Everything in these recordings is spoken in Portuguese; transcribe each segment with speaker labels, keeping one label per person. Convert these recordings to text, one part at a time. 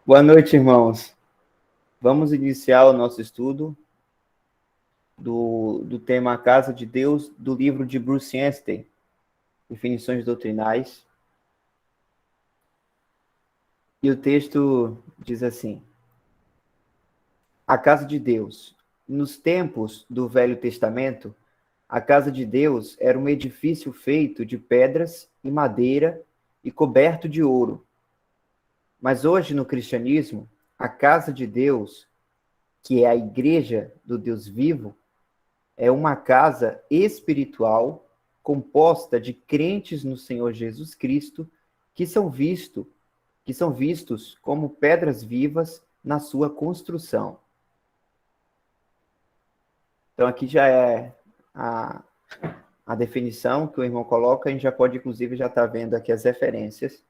Speaker 1: Boa noite, irmãos. Vamos iniciar o nosso estudo do tema A Casa de Deus, do livro de Bruce Anstey, Definições Doutrinais. E o texto diz assim: A Casa de Deus. Nos tempos do Velho Testamento, a Casa de Deus era um edifício feito de pedras e madeira e coberto de ouro. Mas hoje, no cristianismo, a Casa de Deus, que é a Igreja do Deus vivo, é uma casa espiritual composta de crentes no Senhor Jesus Cristo que são vistos como pedras vivas na sua construção. Então aqui já é a, a definição que o irmão coloca, a gente já pode inclusive já estar vendo aqui as referências.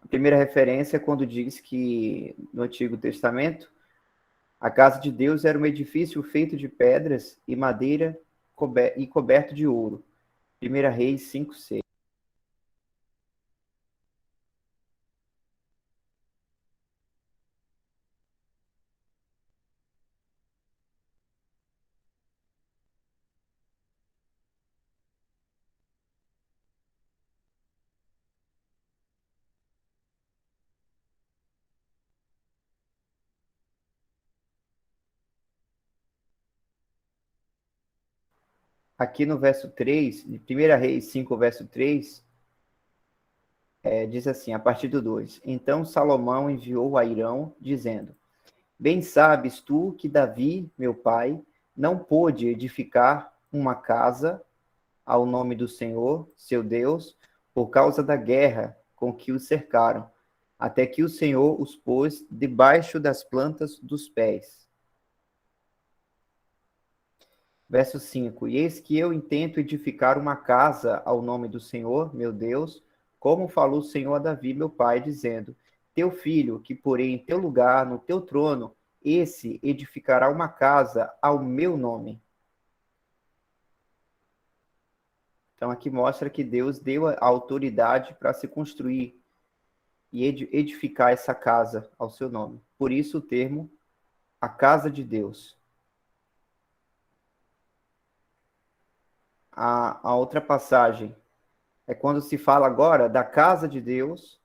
Speaker 1: A primeira referência é quando diz que no Antigo Testamento a casa de Deus era um edifício feito de pedras e madeira e coberto de ouro. 1 Reis 5:6. Aqui no verso 3, de 1 Reis 5, verso 3, diz assim, a partir do 2: Então Salomão enviou a Hirão, dizendo: Bem sabes tu que Davi, meu pai, não pôde edificar uma casa ao nome do Senhor, seu Deus, por causa da guerra com que os cercaram, até que o Senhor os pôs debaixo das plantas dos pés. Verso 5: E eis que eu intento edificar uma casa ao nome do Senhor, meu Deus, como falou o Senhor a Davi, meu pai, dizendo: Teu filho, que porei em teu lugar, no teu trono, esse edificará uma casa ao meu nome. Então aqui mostra que Deus deu a autoridade para se construir e edificar essa casa ao seu nome. Por isso o termo a casa de Deus. A outra passagem é quando se fala agora da casa de Deus,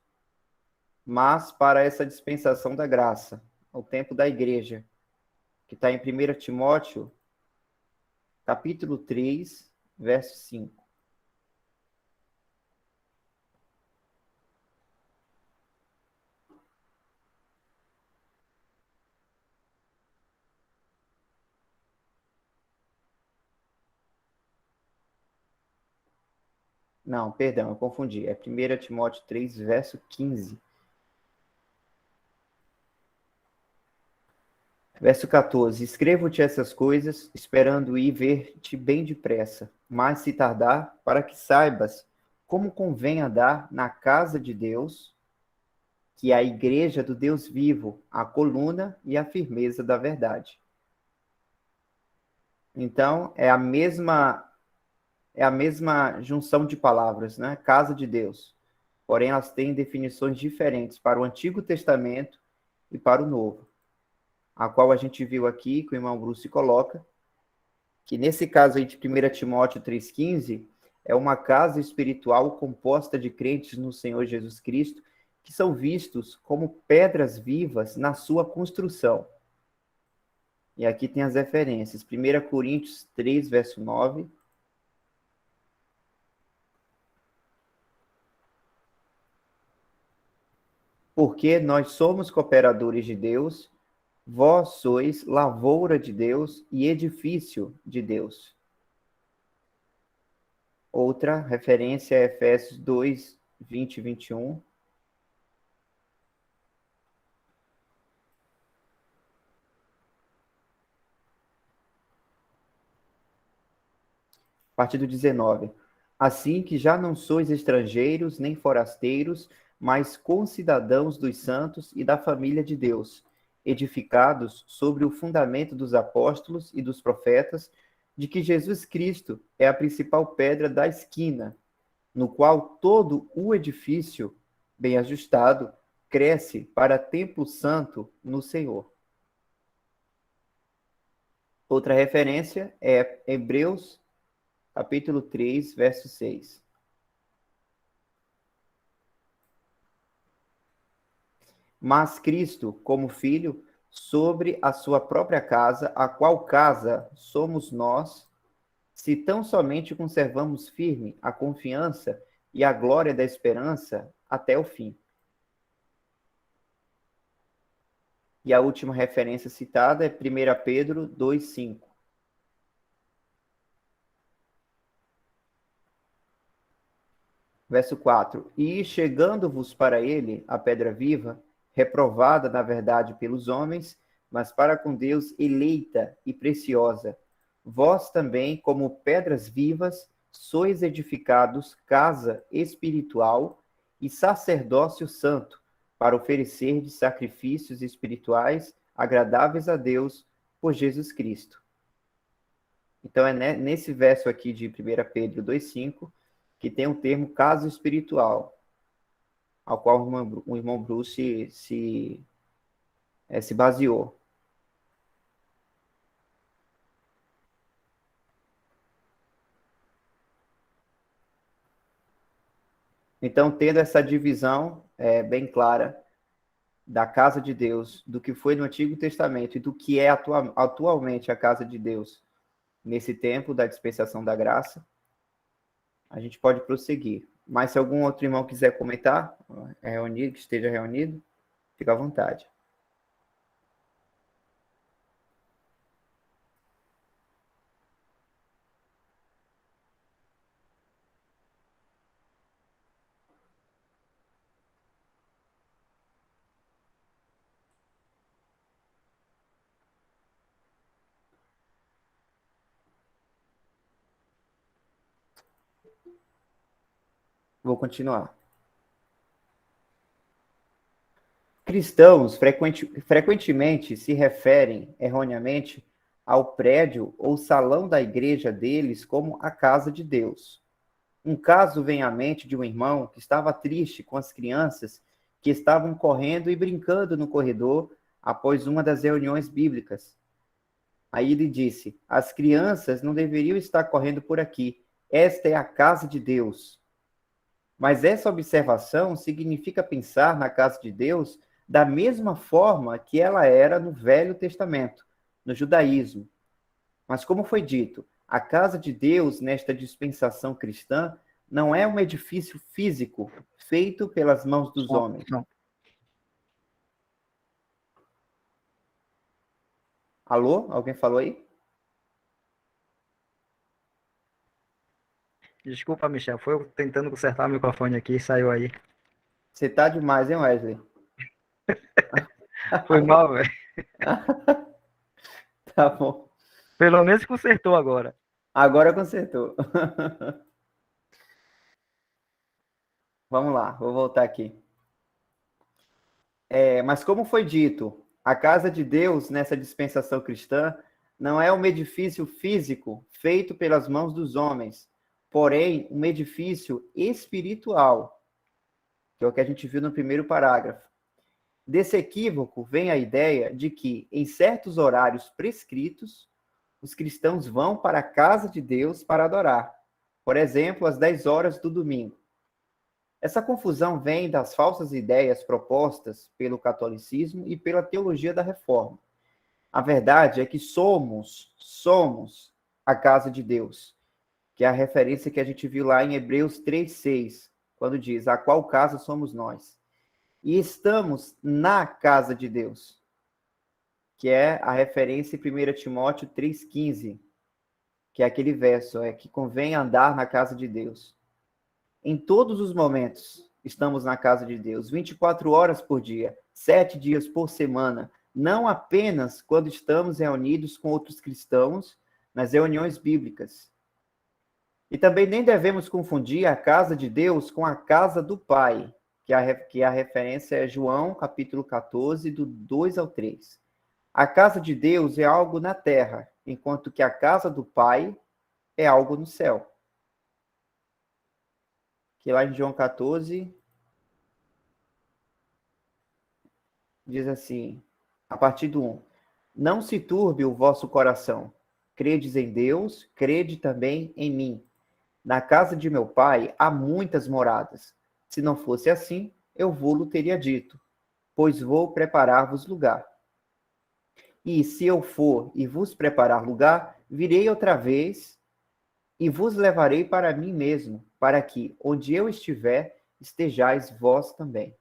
Speaker 1: mas para essa dispensação da graça, o tempo da igreja, que está em 1 Timóteo, capítulo 3, verso 5. Não, perdão, eu confundi. É 1 Timóteo 3, verso 15. Verso 14: Escrevo-te essas coisas, esperando ir ver-te bem depressa, mas se tardar, para que saibas como convém andar na casa de Deus, que é a igreja do Deus vivo, a coluna e a firmeza da verdade. Então, é a mesma junção de palavras, né? Casa de Deus. Porém, elas têm definições diferentes para o Antigo Testamento e para o Novo, a qual a gente viu aqui, que o irmão Bruce coloca, que nesse caso aí de 1 Timóteo 3,15, é uma casa espiritual composta de crentes no Senhor Jesus Cristo, que são vistos como pedras vivas na sua construção. E aqui tem as referências. 1 Coríntios 3, verso 9. Porque nós somos cooperadores de Deus, vós sois lavoura de Deus e edifício de Deus. Outra referência é Efésios 2, 20 e 21. A partir do 19. Assim que já não sois estrangeiros nem forasteiros, mas concidadãos dos santos e da família de Deus, edificados sobre o fundamento dos apóstolos e dos profetas, de que Jesus Cristo é a principal pedra da esquina, no qual todo o edifício bem ajustado, cresce para templo santo no Senhor. Outra referência é Hebreus, capítulo 3, verso 6. Mas Cristo, como Filho, sobre a sua própria casa, a qual casa somos nós, se tão somente conservamos firme a confiança e a glória da esperança até o fim. E a última referência citada é 1 Pedro 2,5. Verso 4. E chegando-vos para ele a pedra viva, reprovada na verdade pelos homens, mas para com Deus eleita e preciosa, vós também, como pedras vivas, sois edificados casa espiritual e sacerdócio santo, para oferecer de sacrifícios espirituais agradáveis a Deus por Jesus Cristo. Então, é nesse verso aqui de 1 Pedro 2,5 que tem o termo casa espiritual, ao qual o irmão Bruce se baseou. Então, tendo essa divisão bem clara da casa de Deus, do que foi no Antigo Testamento e do que é atualmente a casa de Deus nesse tempo da dispensação da graça, a gente pode prosseguir. Mas se algum outro irmão quiser comentar, reunido, que esteja reunido, fica à vontade. Vou continuar. Cristãos frequentemente se referem erroneamente ao prédio ou salão da igreja deles como a casa de Deus. Um caso vem à mente de um irmão que estava triste com as crianças que estavam correndo e brincando no corredor após uma das reuniões bíblicas. Aí ele disse: as crianças não deveriam estar correndo por aqui. Esta é a casa de Deus. Mas essa observação significa pensar na casa de Deus da mesma forma que ela era no Velho Testamento, no judaísmo. Mas, como foi dito, a casa de Deus, nesta dispensação cristã, não é um edifício físico feito pelas mãos dos homens.
Speaker 2: Não.
Speaker 1: Alô? Alguém falou aí?
Speaker 2: Desculpa, Michel. Foi eu tentando consertar o microfone aqui e saiu aí.
Speaker 1: Você tá demais, hein, Wesley?
Speaker 2: Foi mal, velho.
Speaker 1: Tá bom.
Speaker 2: Pelo menos consertou agora.
Speaker 1: Agora consertou. Vamos lá, vou voltar aqui. Mas como foi dito, a casa de Deus nessa dispensação cristã não é um edifício físico feito pelas mãos dos homens, porém um edifício espiritual, que é o que a gente viu no primeiro parágrafo. Desse equívoco vem a ideia de que, em certos horários prescritos, os cristãos vão para a casa de Deus para adorar. Por exemplo, às 10 horas do domingo. Essa confusão vem das falsas ideias propostas pelo catolicismo e pela teologia da reforma. A verdade é que somos a casa de Deus, que é a referência que a gente viu lá em Hebreus 3,6, quando diz: a qual casa somos nós? E estamos na casa de Deus, que é a referência em 1 Timóteo 3,15, que é aquele verso, que convém andar na casa de Deus. Em todos os momentos, estamos na casa de Deus, 24 horas por dia, 7 dias por semana, não apenas quando estamos reunidos com outros cristãos nas reuniões bíblicas. E também nem devemos confundir a casa de Deus com a casa do Pai, que a referência é João, capítulo 14, do 2 ao 3. A casa de Deus é algo na terra, enquanto que a casa do Pai é algo no céu. Que lá em João 14, diz assim, a partir do 1. Não se turbe o vosso coração. Credes em Deus, crede também em mim. Na casa de meu pai há muitas moradas. Se não fosse assim, eu vou-lo teria dito, pois vou preparar-vos lugar. E se eu for e vos preparar lugar, virei outra vez e vos levarei para mim mesmo, para que, onde eu estiver, estejais vós também.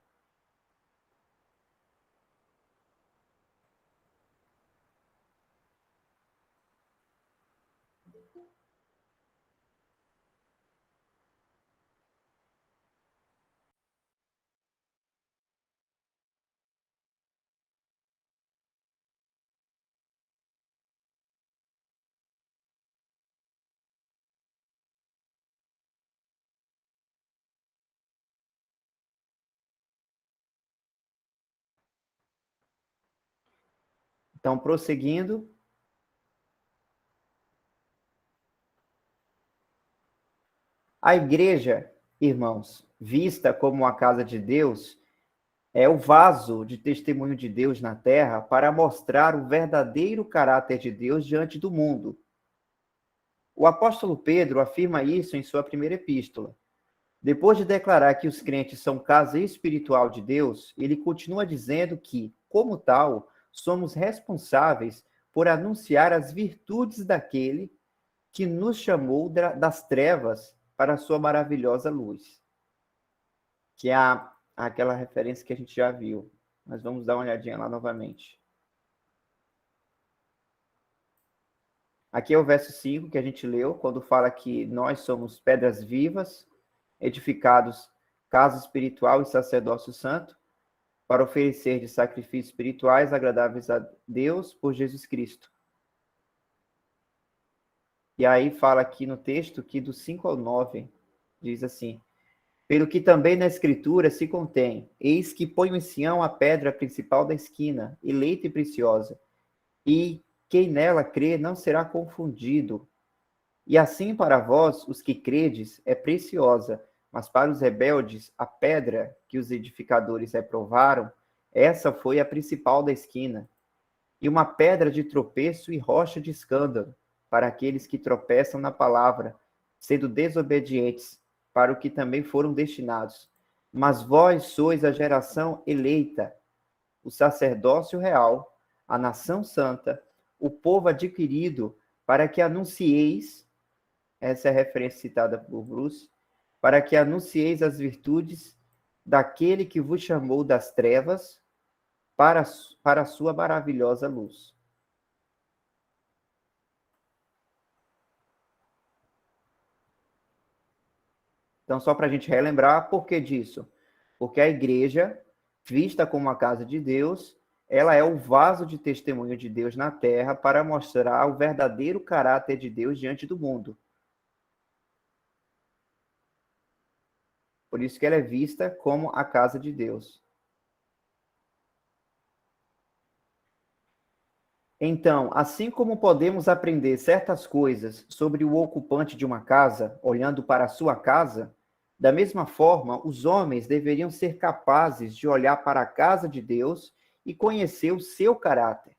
Speaker 1: Então, prosseguindo, a igreja, irmãos, vista como a casa de Deus, é o vaso de testemunho de Deus na terra para mostrar o verdadeiro caráter de Deus diante do mundo. O apóstolo Pedro afirma isso em sua primeira epístola. Depois de declarar que os crentes são casa espiritual de Deus, ele continua dizendo que, como tal, somos responsáveis por anunciar as virtudes daquele que nos chamou das trevas para a sua maravilhosa luz. Que é aquela referência que a gente já viu. Mas vamos dar uma olhadinha lá novamente. Aqui é o verso 5 que a gente leu, quando fala que nós somos pedras vivas, edificados casa espiritual e sacerdócio santo, para oferecer de sacrifícios espirituais agradáveis a Deus por Jesus Cristo. E aí fala aqui no texto que do 5 ao 9, diz assim: pelo que também na Escritura se contém, eis que ponho em Sião a pedra principal da esquina, eleita e preciosa, e quem nela crê não será confundido. E assim para vós, os que credes, é preciosa, mas para os rebeldes, a pedra que os edificadores reprovaram, essa foi a principal da esquina, e uma pedra de tropeço e rocha de escândalo, para aqueles que tropeçam na palavra, sendo desobedientes, para o que também foram destinados. Mas vós sois a geração eleita, o sacerdócio real, a nação santa, o povo adquirido, para que anuncieis, essa é a referência citada por Bruce, para que anuncieis as virtudes daquele que vos chamou das trevas para a sua maravilhosa luz. Então, só para a gente relembrar, por que disso? Porque a igreja, vista como a casa de Deus, ela é o vaso de testemunho de Deus na terra para mostrar o verdadeiro caráter de Deus diante do mundo. Por isso que ela é vista como a casa de Deus. Então, assim como podemos aprender certas coisas sobre o ocupante de uma casa, olhando para a sua casa, da mesma forma, os homens deveriam ser capazes de olhar para a casa de Deus e conhecer o seu caráter.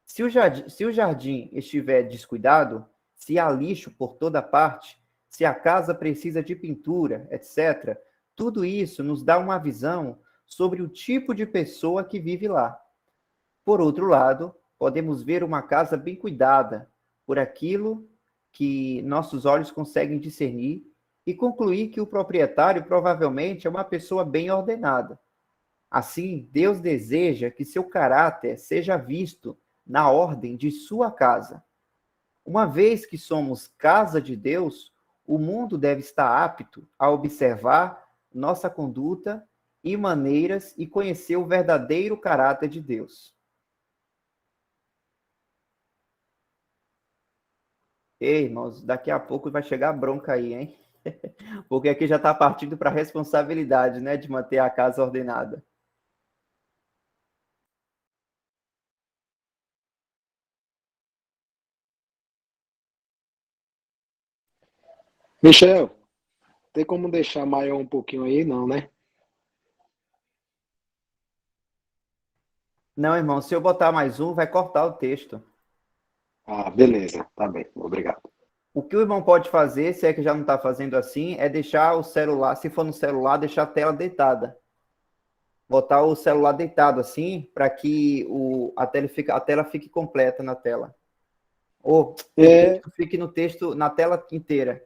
Speaker 1: Se o jardim estiver descuidado, se há lixo por toda parte, se a casa precisa de pintura, etc., tudo isso nos dá uma visão sobre o tipo de pessoa que vive lá. Por outro lado, podemos ver uma casa bem cuidada por aquilo que nossos olhos conseguem discernir e concluir que o proprietário provavelmente é uma pessoa bem ordenada. Assim, Deus deseja que seu caráter seja visto na ordem de sua casa. Uma vez que somos casa de Deus, o mundo deve estar apto a observar nossa conduta e maneiras e conhecer o verdadeiro caráter de Deus. Ei, irmãos, daqui a pouco vai chegar a bronca aí, hein? Porque aqui já está partindo para a responsabilidade, né, de manter a casa ordenada.
Speaker 3: Michel, tem como deixar maior um pouquinho aí? Não, né?
Speaker 1: Não, irmão, se eu botar mais um, vai cortar o texto.
Speaker 3: Ah, beleza, tá bem, obrigado.
Speaker 1: O que o irmão pode fazer, se é que já não está fazendo assim, é deixar o celular, se for no celular, deixar a tela deitada. Botar o celular deitado assim, para que a tela fique completa na tela. Ou o
Speaker 3: É,
Speaker 1: texto fique no texto, na tela inteira.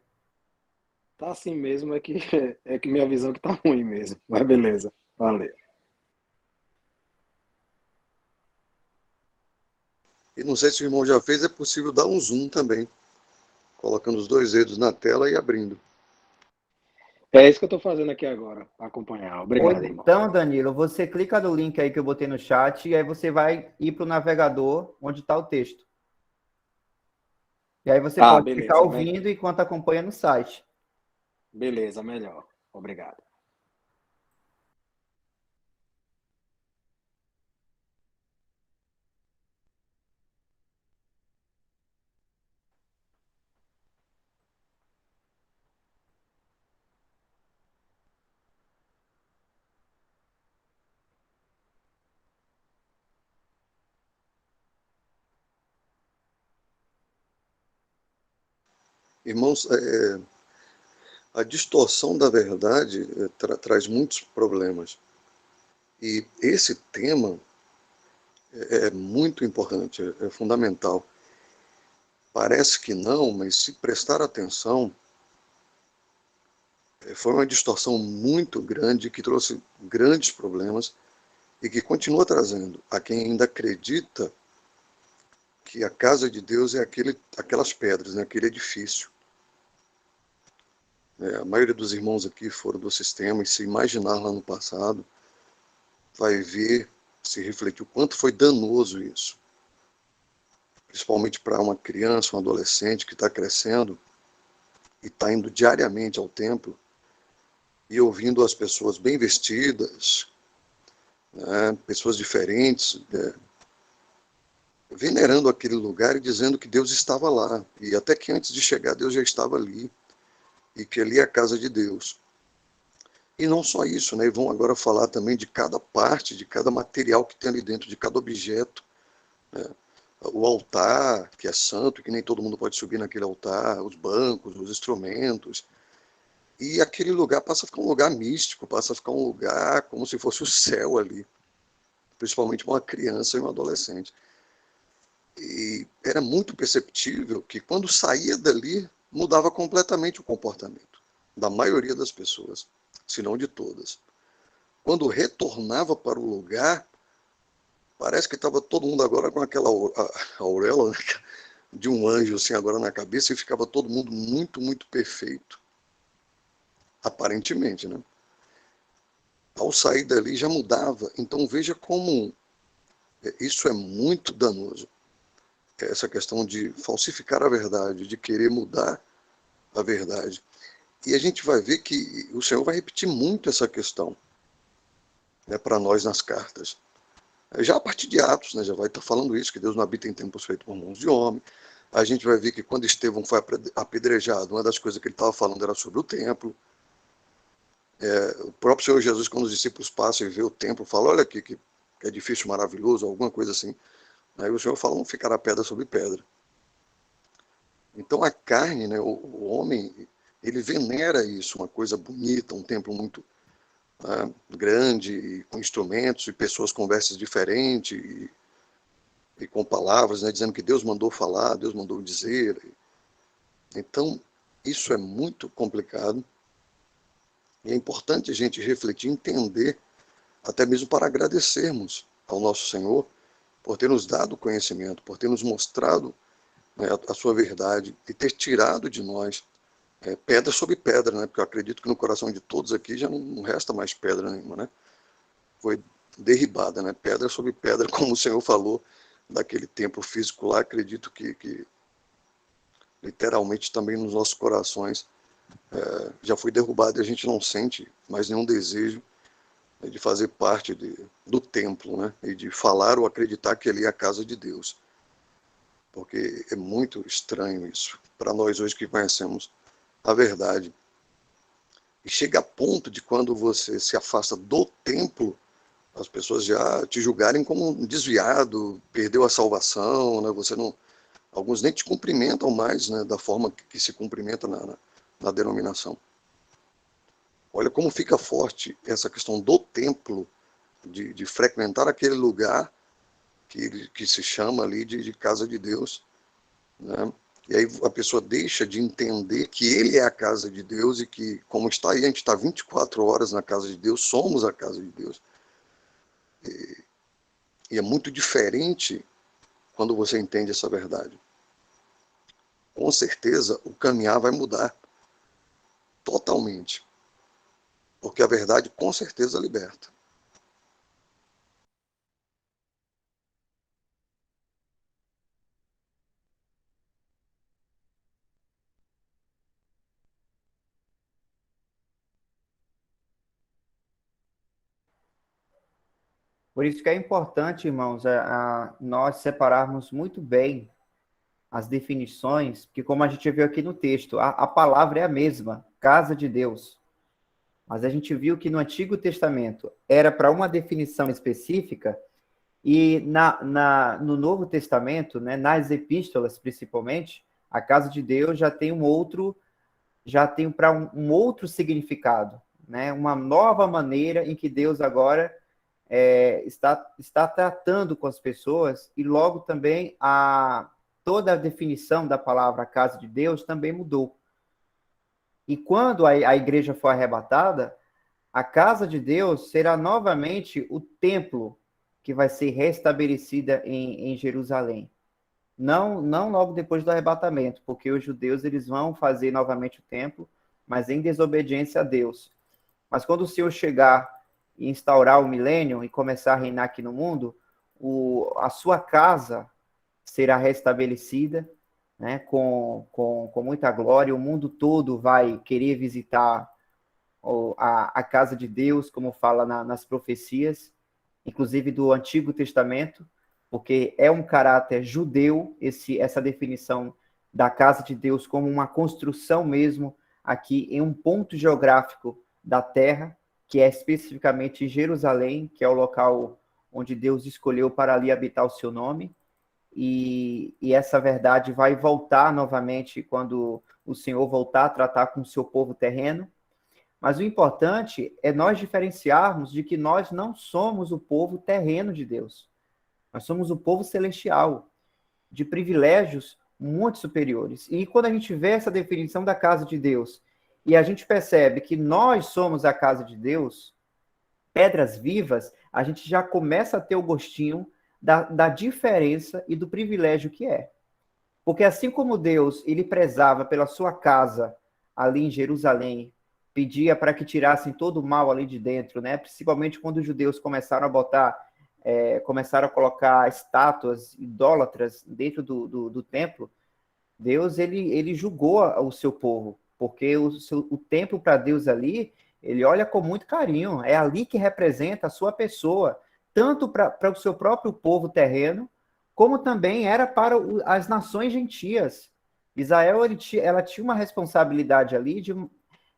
Speaker 3: tá assim mesmo, é que, é que minha visão que tá ruim mesmo, mas beleza, valeu.
Speaker 4: E não sei se o irmão já fez, é possível dar um zoom também, colocando os dois dedos na tela e abrindo.
Speaker 3: É isso que eu tô fazendo aqui agora, para acompanhar.
Speaker 1: Ou
Speaker 3: Obrigado, irmão.
Speaker 1: então, Danilo, você clica no link aí que eu botei no chat e aí você vai ir para o navegador onde está o texto. E aí você
Speaker 3: Ah,
Speaker 1: pode ficar
Speaker 3: beleza,
Speaker 1: ouvindo enquanto acompanha no site.
Speaker 3: beleza, melhor. Obrigado.
Speaker 4: Irmãos, a distorção da verdade traz muitos problemas. E esse tema é muito importante, é fundamental. Parece que não, mas se prestar atenção, foi uma distorção muito grande que trouxe grandes problemas e que continua trazendo a quem ainda acredita que a casa de Deus é aquelas pedras, né, aquele edifício. A maioria dos irmãos aqui foram do sistema e se imaginar lá no passado, vai ver, se refletir o quanto foi danoso isso. Principalmente para uma criança, um adolescente que está crescendo e está indo diariamente ao templo e ouvindo as pessoas bem vestidas, né, pessoas diferentes, venerando aquele lugar e dizendo que Deus estava lá. E até que antes de chegar, Deus já estava ali. E que ali é a casa de Deus. E não só isso, né? E vão agora falar também de cada parte, de cada material que tem ali dentro, de cada objeto. Né? O altar, que é santo, que nem todo mundo pode subir naquele altar, os bancos, os instrumentos. E aquele lugar passa a ficar um lugar místico, passa a ficar um lugar como se fosse o céu ali, principalmente para uma criança e um adolescente. E era muito perceptível que quando saía dali, mudava completamente o comportamento da maioria das pessoas, se não de todas. Quando retornava para o lugar, parece que estava todo mundo agora com aquela auréola, né, de um anjo assim agora na cabeça e ficava todo mundo muito, muito perfeito. Aparentemente, né? Ao sair dali já mudava. Então veja como isso é muito danoso. Essa questão de falsificar a verdade, de querer mudar a verdade. E a gente vai ver que o Senhor vai repetir muito essa questão, né, para nós nas cartas. Já a partir de Atos, né, já vai estar falando isso, que Deus não habita em templos feitos por mãos de homem. A gente vai ver que quando Estevão foi apedrejado, uma das coisas que ele estava falando era sobre o templo. O próprio Senhor Jesus, quando os discípulos passam e vê o templo, fala, olha aqui que edifício maravilhoso, alguma coisa assim. Aí o Senhor fala, não ficará pedra sobre pedra. Então a carne, né, o homem, ele venera isso, uma coisa bonita, um templo muito grande, com instrumentos e pessoas com vestes diferentes e com palavras, né, dizendo que Deus mandou falar, Deus mandou dizer. Então, isso é muito complicado e é importante a gente refletir, entender, até mesmo para agradecermos ao nosso Senhor por ter nos dado conhecimento, por ter nos mostrado, né, a sua verdade e ter tirado de nós pedra sobre pedra, né? Porque eu acredito que no coração de todos aqui já não resta mais pedra nenhuma, né? Foi derribada, né? Pedra sobre pedra, como o Senhor falou daquele templo físico lá. Acredito que literalmente também nos nossos corações já foi derrubado e a gente não sente mais nenhum desejo, né, de fazer parte do templo, né? E de falar ou acreditar que ali é a casa de Deus. Porque é muito estranho isso para nós hoje que conhecemos a verdade. E chega a ponto de quando você se afasta do templo, as pessoas já te julgarem como um desviado, perdeu a salvação, né? Você não, alguns nem te cumprimentam mais, né, da forma que se cumprimenta na denominação. Olha como fica forte essa questão do templo, de frequentar aquele lugar que se chama ali de casa de Deus, né? E aí a pessoa deixa de entender que ele é a casa de Deus e que, como está aí, a gente está 24 horas na casa de Deus, somos a casa de Deus. E é muito diferente quando você entende essa verdade. Com certeza, o caminhar vai mudar totalmente, porque a verdade com certeza liberta.
Speaker 1: Por isso que é importante, irmãos, nós separarmos muito bem as definições, porque como a gente viu aqui no texto, a palavra é a mesma, casa de Deus. Mas a gente viu que no Antigo Testamento era para uma definição específica, e no Novo Testamento, né, nas epístolas principalmente, a casa de Deus já tem já tem para um outro significado, né, uma nova maneira em que Deus agora está tratando com as pessoas, e logo também toda a definição da palavra casa de Deus também mudou. E quando a igreja for arrebatada, a casa de Deus será novamente o templo que vai ser restabelecida em Jerusalém. Não logo depois do arrebatamento, porque os judeus eles vão fazer novamente o templo, mas em desobediência a Deus. Mas quando o Senhor chegar e instaurar o milênio e começar a reinar aqui no mundo, a sua casa será restabelecida, né, com muita glória. O mundo todo vai querer visitar a casa de Deus, como fala nas profecias, inclusive do Antigo Testamento, porque é um caráter judeu essa definição da casa de Deus como uma construção mesmo aqui em um ponto geográfico da terra, que é especificamente Jerusalém, que é o local onde Deus escolheu para ali habitar o seu nome. E essa verdade vai voltar novamente quando o Senhor voltar a tratar com o seu povo terreno. Mas o importante é nós diferenciarmos de que nós não somos o povo terreno de Deus. Nós somos o povo celestial, de privilégios muito superiores. E quando a gente vê essa definição da casa de Deus, e a gente percebe que nós somos a casa de Deus, pedras vivas, a gente já começa a ter o gostinho da diferença e do privilégio que é. Porque assim como Deus, ele prezava pela sua casa ali em Jerusalém, pedia para que tirassem todo o mal ali de dentro, né? Principalmente quando os judeus começaram a colocar estátuas idólatras dentro do templo, Deus, ele julgou o seu povo, porque o templo para Deus ali, ele olha com muito carinho, é ali que representa a sua pessoa, tanto para o seu próprio povo terreno, como também era para as nações gentias. Israel, ela tinha uma responsabilidade ali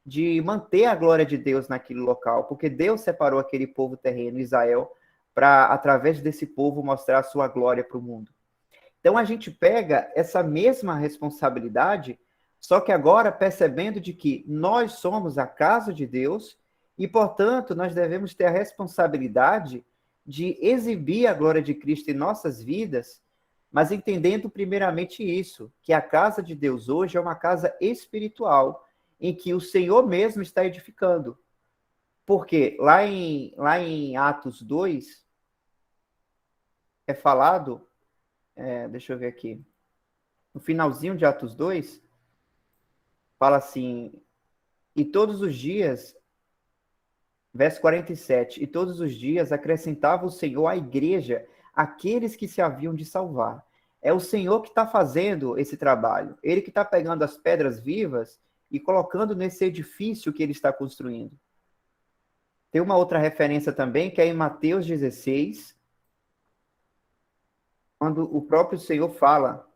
Speaker 1: de manter a glória de Deus naquele local, porque Deus separou aquele povo terreno, Israel, para, através desse povo, mostrar a sua glória para o mundo. Então, a gente pega essa mesma responsabilidade, só que agora percebendo de que nós somos a casa de Deus e, portanto, nós devemos ter a responsabilidade de exibir a glória de Cristo em nossas vidas, mas entendendo primeiramente isso, que a casa de Deus hoje é uma casa espiritual, em que o Senhor mesmo está edificando. Porque lá em Atos 2, é falado, deixa eu ver aqui, no finalzinho de Atos 2, fala assim, e todos os dias, verso 47, e todos os dias acrescentava o Senhor à igreja aqueles que se haviam de salvar. É o Senhor que está fazendo esse trabalho. Ele que está pegando as pedras vivas e colocando nesse edifício que ele está construindo. Tem uma outra referência também, que é em Mateus 16, quando o próprio Senhor fala: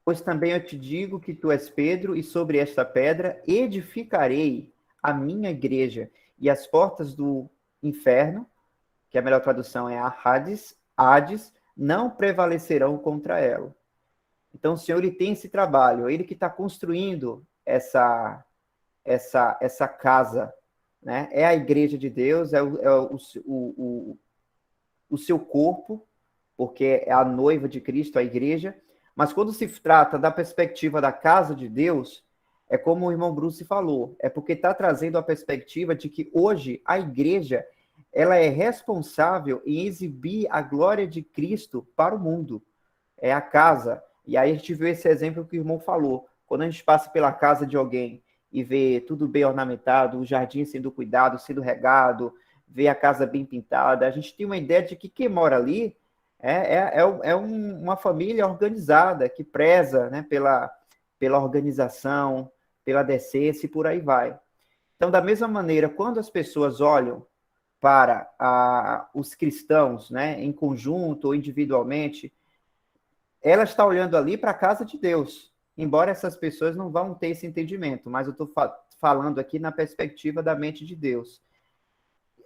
Speaker 1: pois também eu te digo que tu és Pedro, e sobre esta pedra edificarei a minha igreja, e as portas do inferno, que a melhor tradução é a Hades, não prevalecerão contra ela. Então, o Senhor ele tem esse trabalho, ele que está construindo essa casa, né? É a igreja de Deus, é o seu corpo, porque é a noiva de Cristo, a igreja. Mas quando se trata da perspectiva da casa de Deus, é como o irmão Bruce falou, é porque está trazendo a perspectiva de que hoje a igreja ela é responsável em exibir a glória de Cristo para o mundo. É a casa. E aí a gente viu esse exemplo que o irmão falou. Quando a gente passa pela casa de alguém e vê tudo bem ornamentado, o jardim sendo cuidado, sendo regado, vê a casa bem pintada, a gente tem uma ideia de que quem mora ali uma família organizada, que preza, né, pela organização, pela decência e por aí vai. Então, da mesma maneira, quando as pessoas olham para os cristãos, né, em conjunto ou individualmente, ela está olhando ali para a casa de Deus, embora essas pessoas não vão ter esse entendimento, mas eu estou falando aqui na perspectiva da mente de Deus.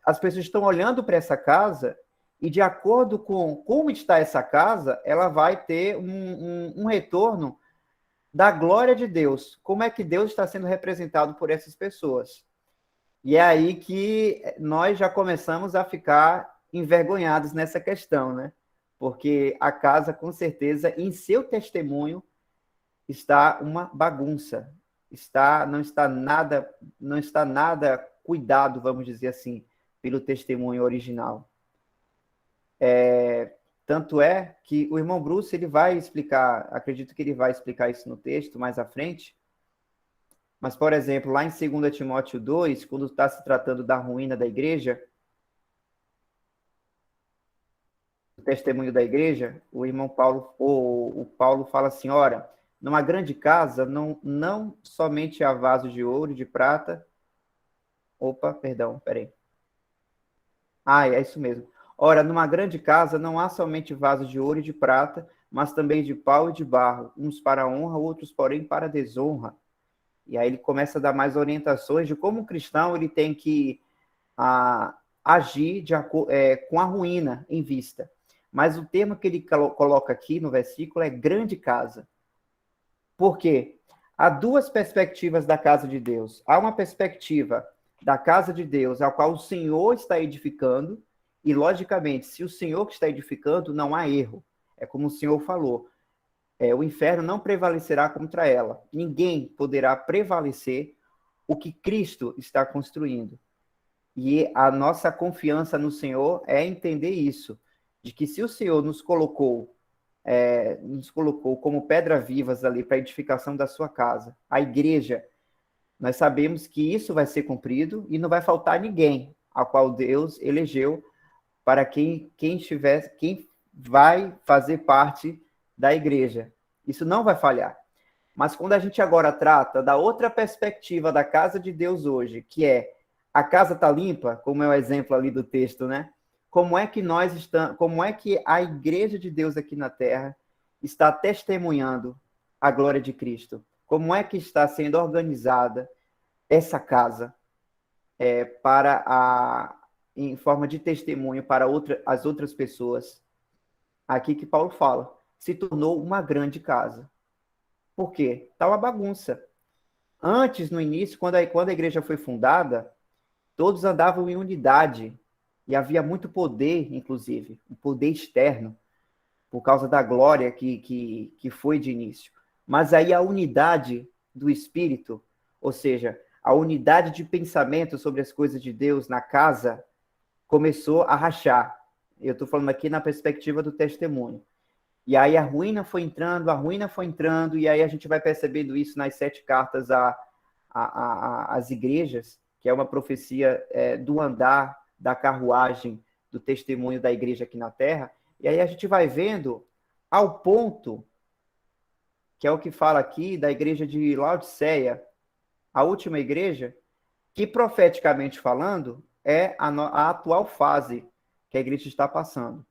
Speaker 1: As pessoas estão olhando para essa casa e, de acordo com como está essa casa, ela vai ter um retorno da glória de Deus. Como é que Deus está sendo representado por essas pessoas? E é aí que nós já começamos a ficar envergonhados nessa questão, né? Porque a casa, com certeza, em seu testemunho, está uma bagunça. Não está nada cuidado, vamos dizer assim, pelo testemunho original. Tanto é que o irmão Bruce ele vai explicar, acredito que ele vai explicar isso no texto mais à frente, mas, por exemplo, lá em 2 Timóteo 2, quando está se tratando da ruína da igreja, o testemunho da igreja, o irmão Paulo, o Paulo fala assim, ora, numa grande casa, não somente há vasos de ouro e de prata, é isso mesmo. Ora, numa grande casa não há somente vasos de ouro e de prata, mas também de pau e de barro, uns para honra, outros, porém, para desonra. E aí ele começa a dar mais orientações de como o cristão ele tem que agir com a ruína em vista. Mas o termo que ele coloca aqui no versículo é grande casa. Por quê? Há duas perspectivas da casa de Deus. Há uma perspectiva da casa de Deus, a qual o Senhor está edificando, e, logicamente, se o Senhor que está edificando, não há erro. É como o Senhor falou, o inferno não prevalecerá contra ela. Ninguém poderá prevalecer o que Cristo está construindo. E a nossa confiança no Senhor é entender isso, de que se o Senhor nos colocou como pedras vivas ali para a edificação da sua casa, a igreja, nós sabemos que isso vai ser cumprido e não vai faltar ninguém a qual Deus elegeu para quem vai fazer parte da igreja. Isso não vai falhar. Mas quando a gente agora trata da outra perspectiva da casa de Deus hoje, que é a casa está limpa, como é o exemplo ali do texto, né? Como é que a igreja de Deus aqui na terra está testemunhando a glória de Cristo? Como é que está sendo organizada essa casa em forma de testemunho para as outras pessoas? Aqui que Paulo fala, se tornou uma grande casa. Por quê? Está uma bagunça. Antes, no início, quando a igreja foi fundada, todos andavam em unidade. E havia muito poder, inclusive, um poder externo, por causa da glória que foi de início. Mas aí a unidade do Espírito, ou seja, a unidade de pensamento sobre as coisas de Deus na casa, começou a rachar. Eu estou falando aqui na perspectiva do testemunho. E aí a ruína foi entrando, e aí a gente vai percebendo isso nas 7 cartas às igrejas, que é uma profecia do andar, da carruagem, do testemunho da igreja aqui na Terra. E aí a gente vai vendo ao ponto, que é o que fala aqui da igreja de Laodiceia, a última igreja, que profeticamente falando é a atual fase que a igreja está passando.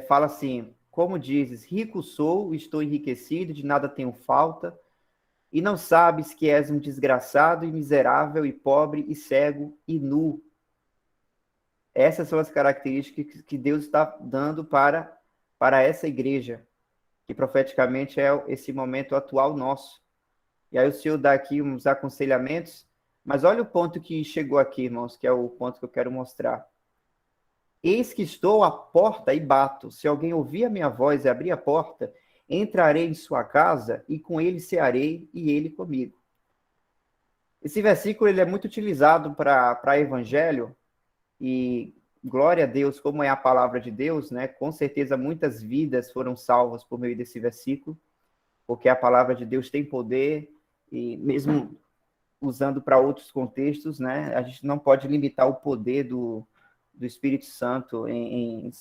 Speaker 1: Fala assim, como dizes, rico sou, estou enriquecido, de nada tenho falta, e não sabes que és um desgraçado e miserável e pobre e cego e nu. Essas são as características que Deus está dando para essa igreja, que profeticamente é esse momento atual nosso. E aí o Senhor dá aqui uns aconselhamentos, mas olha o ponto que chegou aqui, irmãos, que é o ponto que eu quero mostrar. Eis que estou à porta e bato. Se alguém ouvir a minha voz e abrir a porta, entrarei em sua casa e com ele cearei e ele comigo. Esse versículo ele é muito utilizado para evangelho e glória a Deus, como é a palavra de Deus, né? Com certeza muitas vidas foram salvas por meio desse versículo, porque a palavra de Deus tem poder e mesmo usando para outros contextos, né? A gente não pode limitar o poder do Espírito Santo em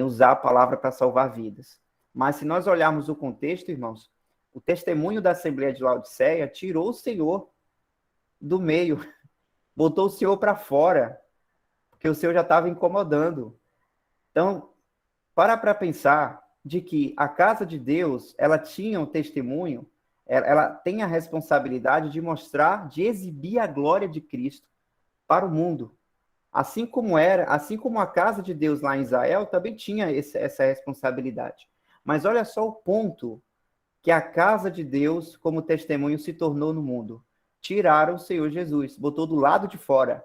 Speaker 1: usar a palavra para salvar vidas. Mas se nós olharmos o contexto, irmãos, o testemunho da Assembleia de Laodiceia tirou o Senhor do meio, botou o Senhor para fora, porque o Senhor já estava incomodando. Então, para pensar de que a casa de Deus, ela tinha um testemunho, ela tem a responsabilidade de mostrar, de exibir a glória de Cristo para o mundo. Assim como a casa de Deus lá em Israel também tinha essa responsabilidade. Mas olha só o ponto que a casa de Deus, como testemunho, se tornou no mundo. Tiraram o Senhor Jesus, botou do lado de fora.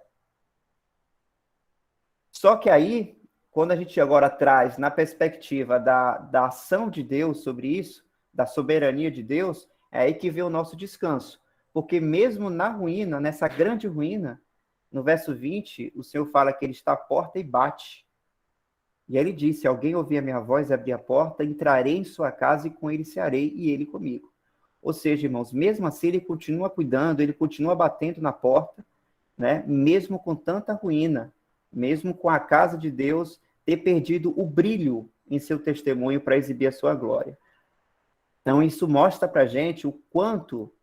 Speaker 1: Só que aí, quando a gente agora traz na perspectiva da ação de Deus sobre isso, da soberania de Deus, é aí que vem o nosso descanso. Porque mesmo na ruína, nessa grande ruína, no verso 20, o Senhor fala que ele está à porta e bate. E ele disse, se alguém ouvir a minha voz e abrir a porta, entrarei em sua casa e com ele cearei e ele comigo. Ou seja, irmãos, mesmo assim ele continua cuidando, ele continua batendo na porta, né? Mesmo com tanta ruína, mesmo com a casa de Deus ter perdido o brilho em seu testemunho para exibir a sua glória. Então isso mostra para a gente o quanto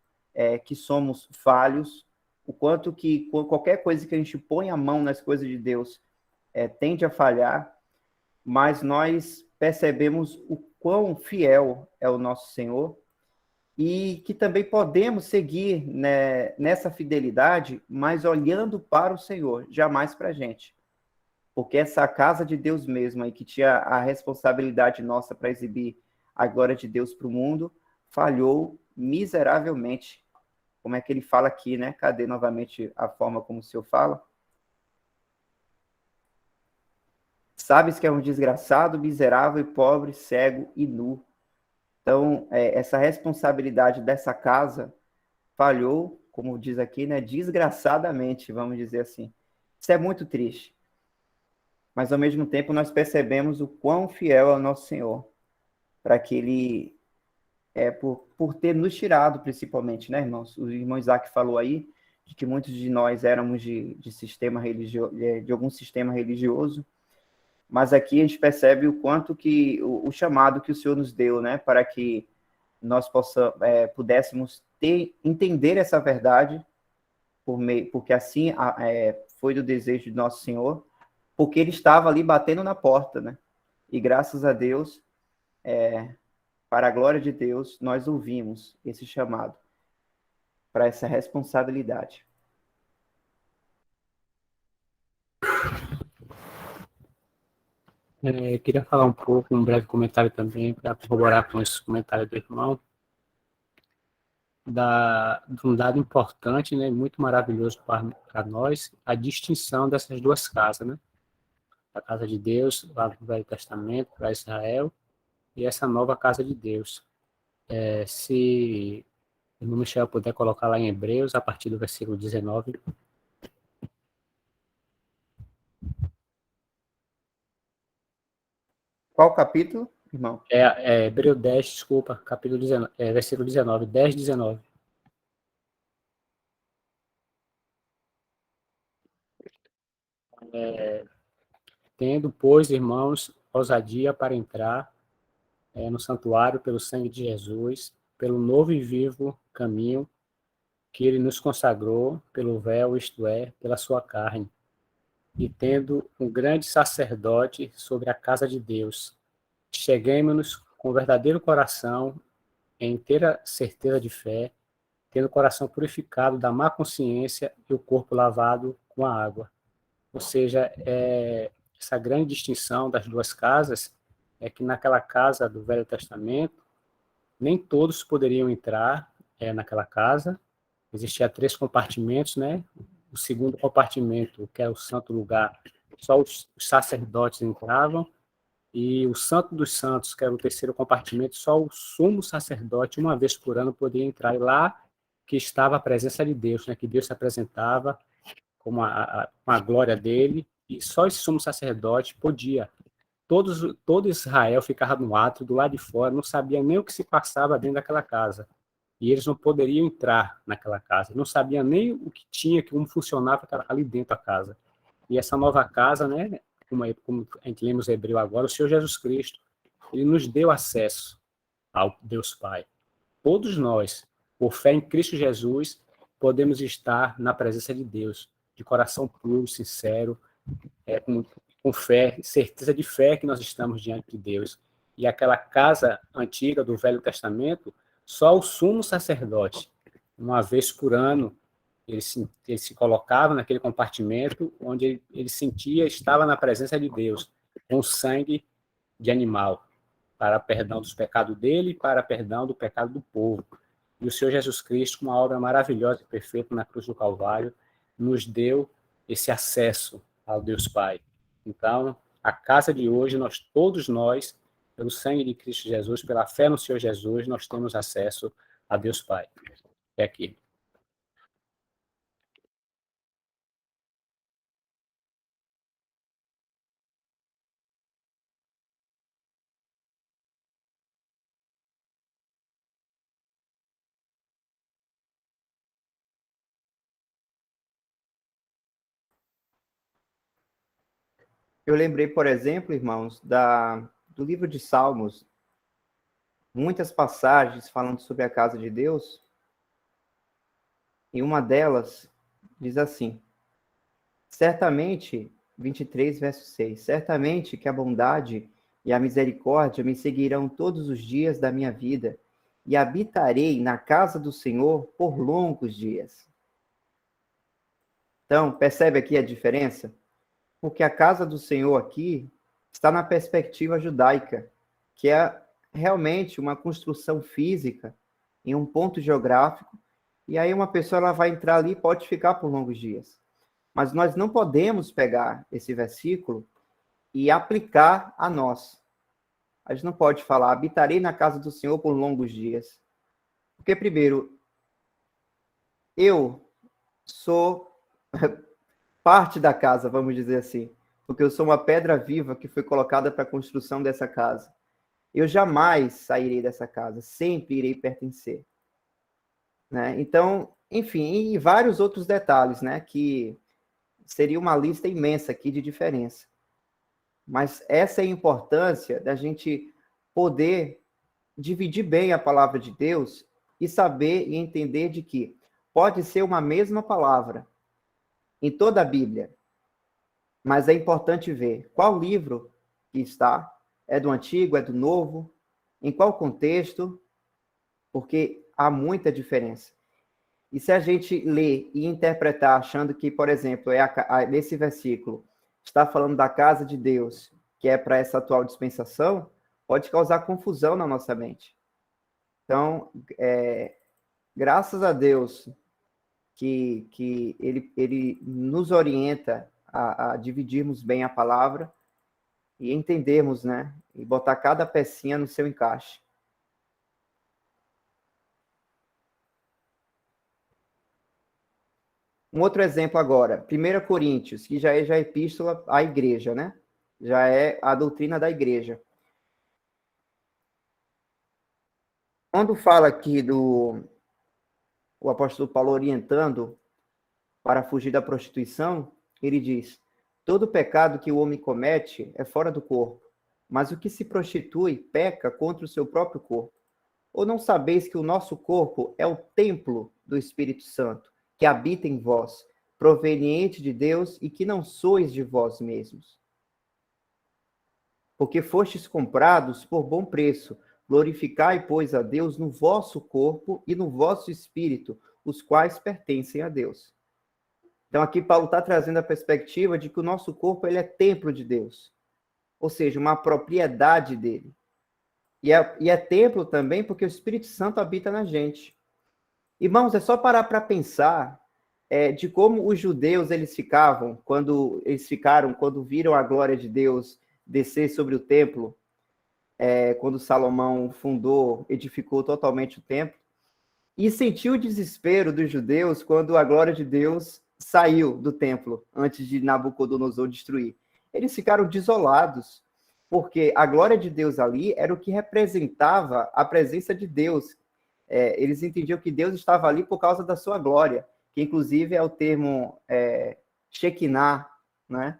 Speaker 1: que somos falhos, o quanto que qualquer coisa que a gente põe a mão nas coisas de Deus tende a falhar, mas nós percebemos o quão fiel é o nosso Senhor e que também podemos seguir, né, nessa fidelidade, mas olhando para o Senhor, jamais para a gente. Porque essa casa de Deus mesmo, aí, que tinha a responsabilidade nossa para exibir a glória de Deus para o mundo, falhou miseravelmente. Como é que ele fala aqui, né? Cadê novamente a forma como o Senhor fala? Sabes que é um desgraçado, miserável e pobre, cego e nu. Então, essa responsabilidade dessa casa falhou, como diz aqui, né? Desgraçadamente, vamos dizer assim. Isso é muito triste. Mas, ao mesmo tempo, nós percebemos o quão fiel é o nosso Senhor, para que Ele, por ter nos tirado, principalmente, né, irmãos? O irmão Isaac falou aí, de que muitos de nós éramos de sistema religioso, de algum sistema religioso, mas aqui a gente percebe o quanto que o chamado que o Senhor nos deu, né, para que nós pudéssemos entender essa verdade, porque assim foi do desejo de nosso Senhor, porque ele estava ali batendo na porta, né? E graças a Deus, para a glória de Deus, nós ouvimos esse chamado para essa responsabilidade.
Speaker 5: Eu queria falar um pouco, um breve comentário também, para corroborar com esse comentário do irmão, de um dado importante, né, muito maravilhoso para nós, a distinção dessas duas casas, né? A casa de Deus, lá no Velho Testamento, para Israel, e essa nova casa de Deus. Se o irmão Michel puder colocar lá em Hebreus, a partir do versículo 19.
Speaker 1: Qual capítulo, irmão?
Speaker 5: Hebreu 10, desculpa, capítulo 19, versículo 19, 10, 19. Tendo, pois, irmãos, ousadia para entrar no santuário pelo sangue de Jesus, pelo novo e vivo caminho que ele nos consagrou pelo véu, isto é, pela sua carne, e tendo um grande sacerdote sobre a casa de Deus, cheguemos-nos com verdadeiro coração, em inteira certeza de fé, tendo o coração purificado da má consciência e o corpo lavado com a água. Ou seja, essa grande distinção das duas casas é que naquela casa do Velho Testamento, nem todos poderiam entrar naquela casa. Existia 3 compartimentos, né? O segundo compartimento, que é o santo lugar, só os sacerdotes entravam, e o Santo dos Santos, que era o terceiro compartimento, só o sumo sacerdote, uma vez por ano, podia entrar. E lá que estava a presença de Deus, né? Que Deus se apresentava como a glória dele, e só esse sumo sacerdote podia. Todo Israel ficava no átrio, do lado de fora, não sabia nem o que se passava dentro daquela casa. E eles não poderiam entrar naquela casa, não sabiam nem o que tinha, como funcionava ali dentro da casa. E essa nova casa, né, como a gente lê nos Hebreus agora, o Senhor Jesus Cristo, ele nos deu acesso ao Deus Pai. Todos nós, por fé em Cristo Jesus, podemos estar na presença de Deus, de coração puro, sincero, com fé, certeza de fé que nós estamos diante de Deus. E aquela casa antiga do Velho Testamento, só o sumo sacerdote, uma vez por ano, ele se colocava naquele compartimento onde ele sentia, estava na presença de Deus, com sangue de animal, para perdão dos pecados dele e para perdão do pecado do povo. E o Senhor Jesus Cristo, com uma obra maravilhosa e perfeita na cruz do Calvário, nos deu esse acesso ao Deus Pai. Então, a casa de hoje, todos nós, pelo sangue de Cristo Jesus, pela fé no Senhor Jesus, nós temos acesso a Deus Pai. É aqui.
Speaker 1: Eu lembrei, por exemplo, irmãos, do livro de Salmos, muitas passagens falando sobre a casa de Deus, e uma delas diz assim: certamente, 23, verso 6, certamente que a bondade e a misericórdia me seguirão todos os dias da minha vida, e habitarei na casa do Senhor por longos dias. Então, percebe aqui a diferença? Porque a casa do Senhor aqui está na perspectiva judaica, que é realmente uma construção física em um ponto geográfico, e aí uma pessoa ela vai entrar ali e pode ficar por longos dias. Mas nós não podemos pegar esse versículo e aplicar a nós. A gente não pode falar, habitarei na casa do Senhor por longos dias. Porque, primeiro, eu sou parte da casa, vamos dizer assim, porque eu sou uma pedra viva que foi colocada para a construção dessa casa. Eu jamais sairei dessa casa, sempre irei pertencer. Né? Então, enfim, e vários outros detalhes, né, que seria uma lista imensa aqui de diferença. Mas essa é a importância da gente poder dividir bem a palavra de Deus e saber e entender de que pode ser uma mesma palavra em toda a Bíblia, mas é importante ver qual livro que está, é do Antigo, é do Novo, em qual contexto, porque há muita diferença. E se a gente ler e interpretar achando que, por exemplo, nesse versículo está falando da casa de Deus, que é para essa atual dispensação, pode causar confusão na nossa mente. Então, graças a Deus que ele nos orienta a dividirmos bem a palavra e entendermos, né? E botar cada pecinha no seu encaixe. Um outro exemplo agora, 1 Coríntios, que já é a epístola à igreja, né? Já é a doutrina da igreja. Quando fala aqui o apóstolo Paulo orientando para fugir da prostituição, ele diz: todo pecado que o homem comete é fora do corpo, mas o que se prostitui peca contra o seu próprio corpo. Ou não sabeis que o nosso corpo é o templo do Espírito Santo, que habita em vós, proveniente de Deus, e que não sois de vós mesmos? porque fostes comprados por bom preço. Glorificai, pois, a Deus no vosso corpo e no vosso espírito, os quais pertencem a Deus. Então, aqui Paulo está trazendo a perspectiva de que o nosso corpo ele é templo de Deus, ou seja, uma propriedade dele. E é templo também porque o Espírito Santo habita na gente. Irmãos, é só parar para pensar de como os judeus eles ficaram quando viram a glória de Deus descer sobre o templo, quando Salomão edificou totalmente o templo, e sentiu o desespero dos judeus quando a glória de Deus saiu do templo antes de Nabucodonosor destruir. Eles ficaram desolados, porque a glória de Deus ali era o que representava a presença de Deus. Eles entendiam que Deus estava ali por causa da sua glória, que inclusive é o termo Shekinah, né?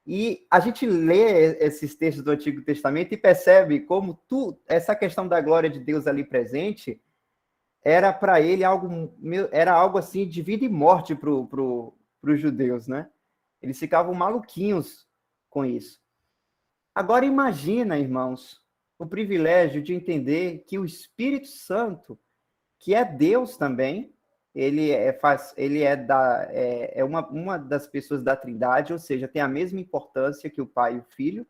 Speaker 1: E a gente lê esses textos do Antigo Testamento e percebe como essa questão da glória de Deus ali presente era para ele algo assim de vida e morte para os judeus, né? Eles ficavam maluquinhos com isso. Agora imagina, irmãos, o privilégio de entender que o Espírito Santo, que é Deus também, ele é uma das pessoas da Trindade, ou seja, tem a mesma importância que o Pai e o Filho.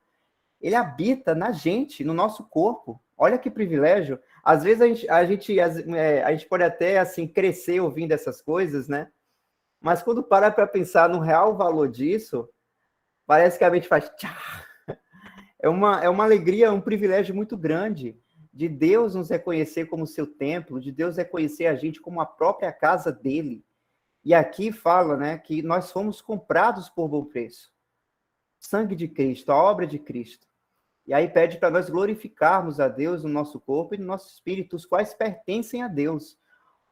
Speaker 1: Ele habita na gente, no nosso corpo. Olha que privilégio. Às vezes a gente pode até assim crescer ouvindo essas coisas, né? Mas quando para pensar no real valor disso, parece que a mente faz tchá. É uma alegria, um privilégio muito grande de Deus nos reconhecer como seu templo, de Deus reconhecer a gente como a própria casa dele. E aqui fala, né, que nós fomos comprados por bom preço. Sangue de Cristo, a obra de Cristo. E aí pede para nós glorificarmos a Deus no nosso corpo e no nosso espírito, os quais pertencem a Deus.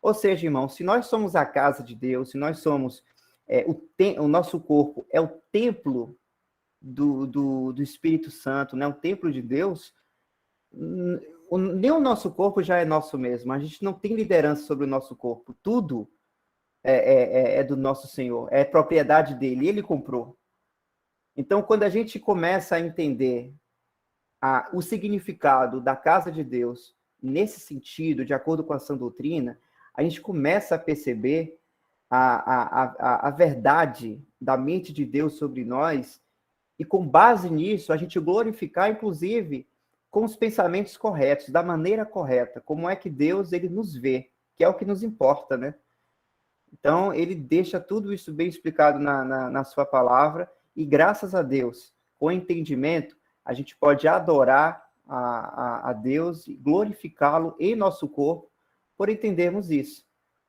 Speaker 1: Ou seja, irmãos, se nós somos a casa de Deus, se nós somos o nosso corpo é o templo do Espírito Santo, né? O templo de Deus, nem o nosso corpo já é nosso mesmo. A gente não tem liderança sobre o nosso corpo. Tudo é do nosso Senhor, é propriedade dele, ele comprou. Então, quando a gente começa a entender o significado da casa de Deus nesse sentido, de acordo com a sã doutrina, a gente começa a perceber a verdade da mente de Deus sobre nós e, com base nisso, a gente glorificar, inclusive, com os pensamentos corretos, da maneira correta, como é que Deus ele nos vê, que é o que nos importa, né? Então, ele deixa tudo isso bem explicado na sua palavra e, graças a Deus, com entendimento, a gente pode adorar a Deus e glorificá-lo em nosso corpo por entendermos isso.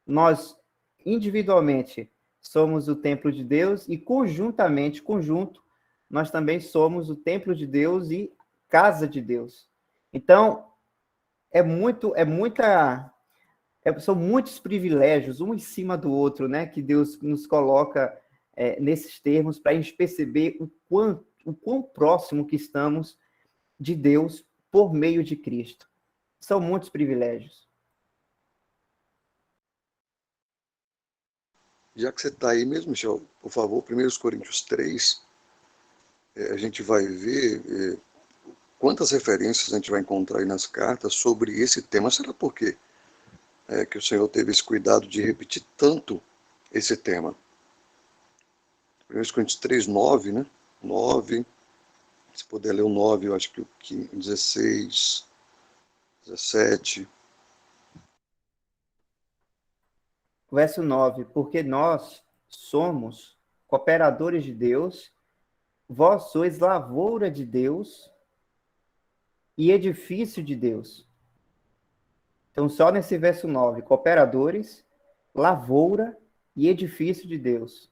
Speaker 1: Nós, individualmente, somos o templo de Deus e, conjunto, nós também somos o templo de Deus e casa de Deus. Então, são muitos privilégios, um em cima do outro, né, que Deus nos coloca nesses termos para a gente perceber o quão próximo que estamos de Deus por meio de Cristo. São muitos privilégios.
Speaker 4: Já que você está aí mesmo, Michel, por favor, 1 Coríntios 3, a gente vai ver quantas referências a gente vai encontrar aí nas cartas sobre esse tema. Será por quê que o Senhor teve esse cuidado de repetir tanto esse tema? 1 Coríntios 3, 9, né? 9, se puder ler o 9, eu acho que o 16, 17.
Speaker 1: Verso 9, porque nós somos cooperadores de Deus, vós sois lavoura de Deus e edifício de Deus. Então, só nesse verso 9, cooperadores, lavoura e edifício de Deus.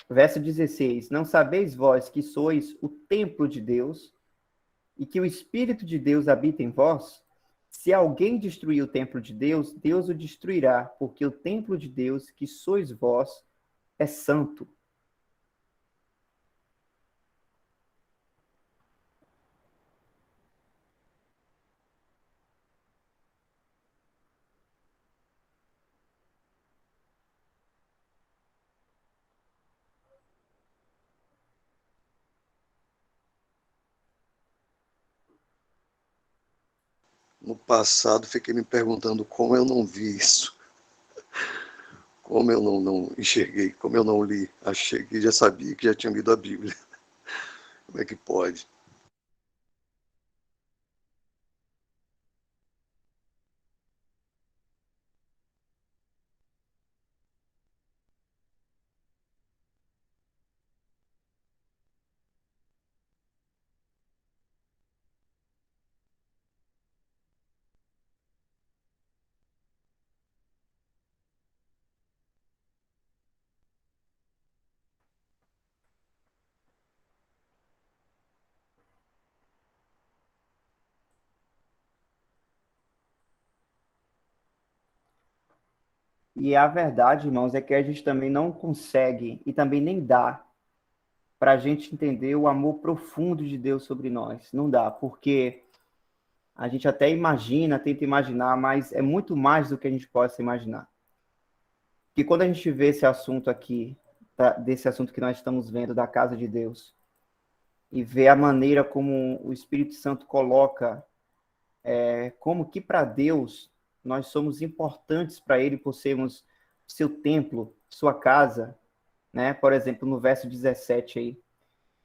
Speaker 1: Verso 16, não sabeis vós que sois o templo de Deus e que o Espírito de Deus habita em vós? Se alguém destruir o templo de Deus, Deus o destruirá, porque o templo de Deus, que sois vós, é santo.
Speaker 4: no passado fiquei me perguntando como eu não vi isso, como eu não enxerguei, como eu não li. Achei que já sabia, que já tinha lido a Bíblia. Como é que pode?
Speaker 1: E a verdade, irmãos, é que a gente também não consegue e também nem dá para a gente entender o amor profundo de Deus sobre nós. Não dá, porque a gente até imagina, tenta imaginar, mas é muito mais do que a gente possa imaginar. Que quando a gente vê esse assunto aqui, desse assunto que nós estamos vendo da casa de Deus, e vê a maneira como o Espírito Santo coloca, como que para Deus nós somos importantes para Ele por sermos seu templo, sua casa, né? Por exemplo, no verso 17 aí.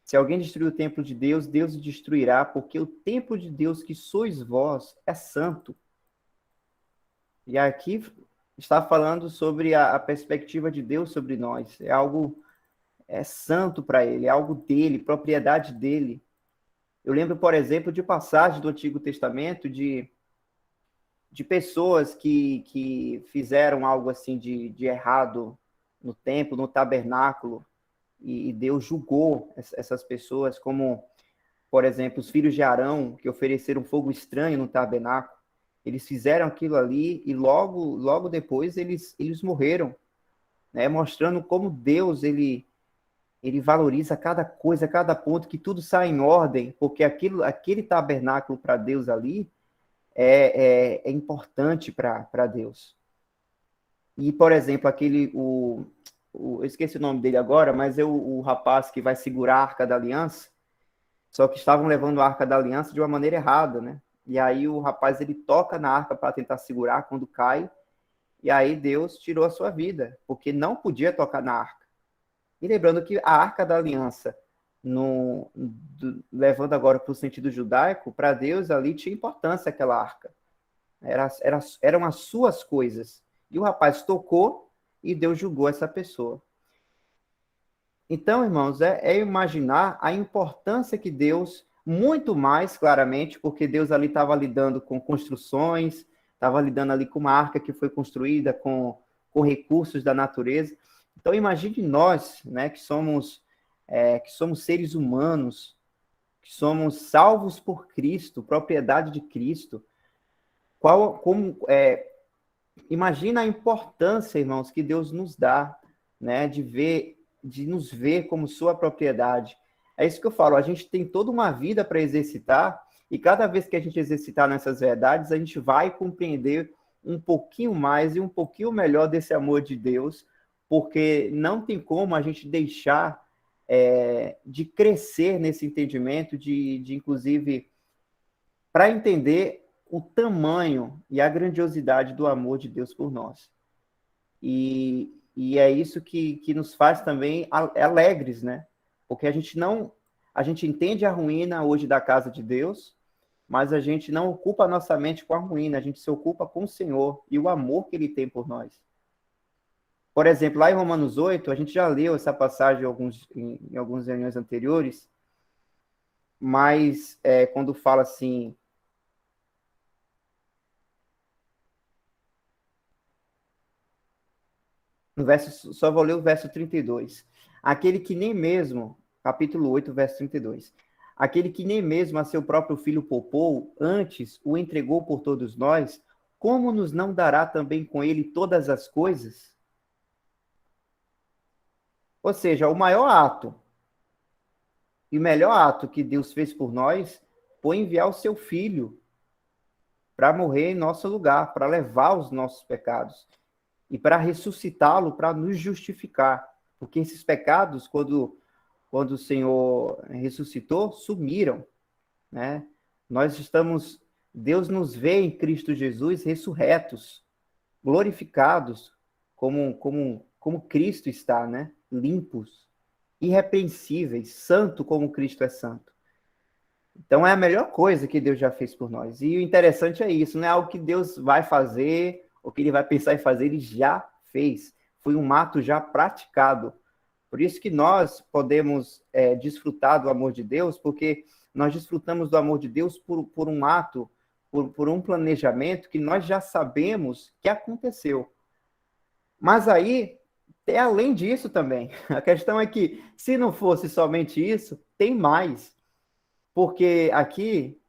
Speaker 1: Se alguém destruir o templo de Deus, Deus o destruirá, porque o templo de Deus que sois vós é santo. E aqui está falando sobre a perspectiva de Deus sobre nós. É algo santo para ele, é algo dele, propriedade dele. Eu lembro, por exemplo, de passagem do Antigo Testamento de pessoas que fizeram algo assim de errado no templo, no tabernáculo, e Deus julgou essas pessoas, como, por exemplo, os filhos de Arão, que ofereceram fogo estranho no tabernáculo. Eles fizeram aquilo ali e logo depois eles morreram, né? Mostrando como Deus ele valoriza cada coisa, cada ponto, que tudo sai em ordem, porque aquele tabernáculo para Deus ali é importante para Deus. E, por exemplo, eu esqueci o nome dele agora, mas o rapaz que vai segurar a Arca da Aliança, só que estavam levando a Arca da Aliança de uma maneira errada, né? E aí o rapaz, ele toca na arca para tentar segurar quando cai, e aí Deus tirou a sua vida, porque não podia tocar na arca. E lembrando que a Arca da Aliança, levando agora para o sentido judaico, para Deus ali tinha importância aquela arca. Eram as suas coisas. E o rapaz tocou e Deus julgou essa pessoa. Então, irmãos, é imaginar a importância que Deus, muito mais claramente, porque Deus ali estava lidando com construções, estava lidando ali com uma arca que foi construída com recursos da natureza. Então, imagine nós, né, que somos seres humanos, que somos salvos por Cristo, propriedade de Cristo. Imagina a importância, irmãos, que Deus nos dá, né, de nos ver como sua propriedade. É isso que eu falo, a gente tem toda uma vida para exercitar, e cada vez que a gente exercitar nessas verdades, a gente vai compreender um pouquinho mais e um pouquinho melhor desse amor de Deus, porque não tem como a gente deixar de crescer nesse entendimento, de inclusive, para entender o tamanho e a grandiosidade do amor de Deus por nós. E é isso que nos faz também alegres, né? Porque a gente entende a ruína hoje da casa de Deus, mas a gente não ocupa a nossa mente com a ruína, a gente se ocupa com o Senhor e o amor que Ele tem por nós. Por exemplo, lá em Romanos 8, a gente já leu essa passagem em algumas reuniões anteriores, mas quando fala assim, só vou ler o verso 32. Aquele que nem mesmo, capítulo 8, verso 32. Aquele que nem mesmo a seu próprio filho poupou, antes o entregou por todos nós, como nos não dará também com ele todas as coisas? Ou seja, o maior ato e o melhor ato que Deus fez por nós foi enviar o seu filho para morrer em nosso lugar, para levar os nossos pecados e para ressuscitá-lo, para nos justificar. Porque esses pecados, quando o Senhor ressuscitou, sumiram, né? Nós estamos Deus nos vê em Cristo Jesus ressurretos, glorificados, como Cristo está, né? Limpos, irrepreensíveis, santo como Cristo é santo. Então é a melhor coisa que Deus já fez por nós. E o interessante é isso, não é algo que Deus vai fazer, ou que ele vai pensar em fazer, ele já fez. Foi um ato já praticado. Por isso que nós podemos desfrutar do amor de Deus, porque nós desfrutamos do amor de Deus por um ato, por um planejamento que nós já sabemos que aconteceu. Mas aí, tem além disso também. A questão é que, se não fosse somente isso, tem mais. Porque aqui,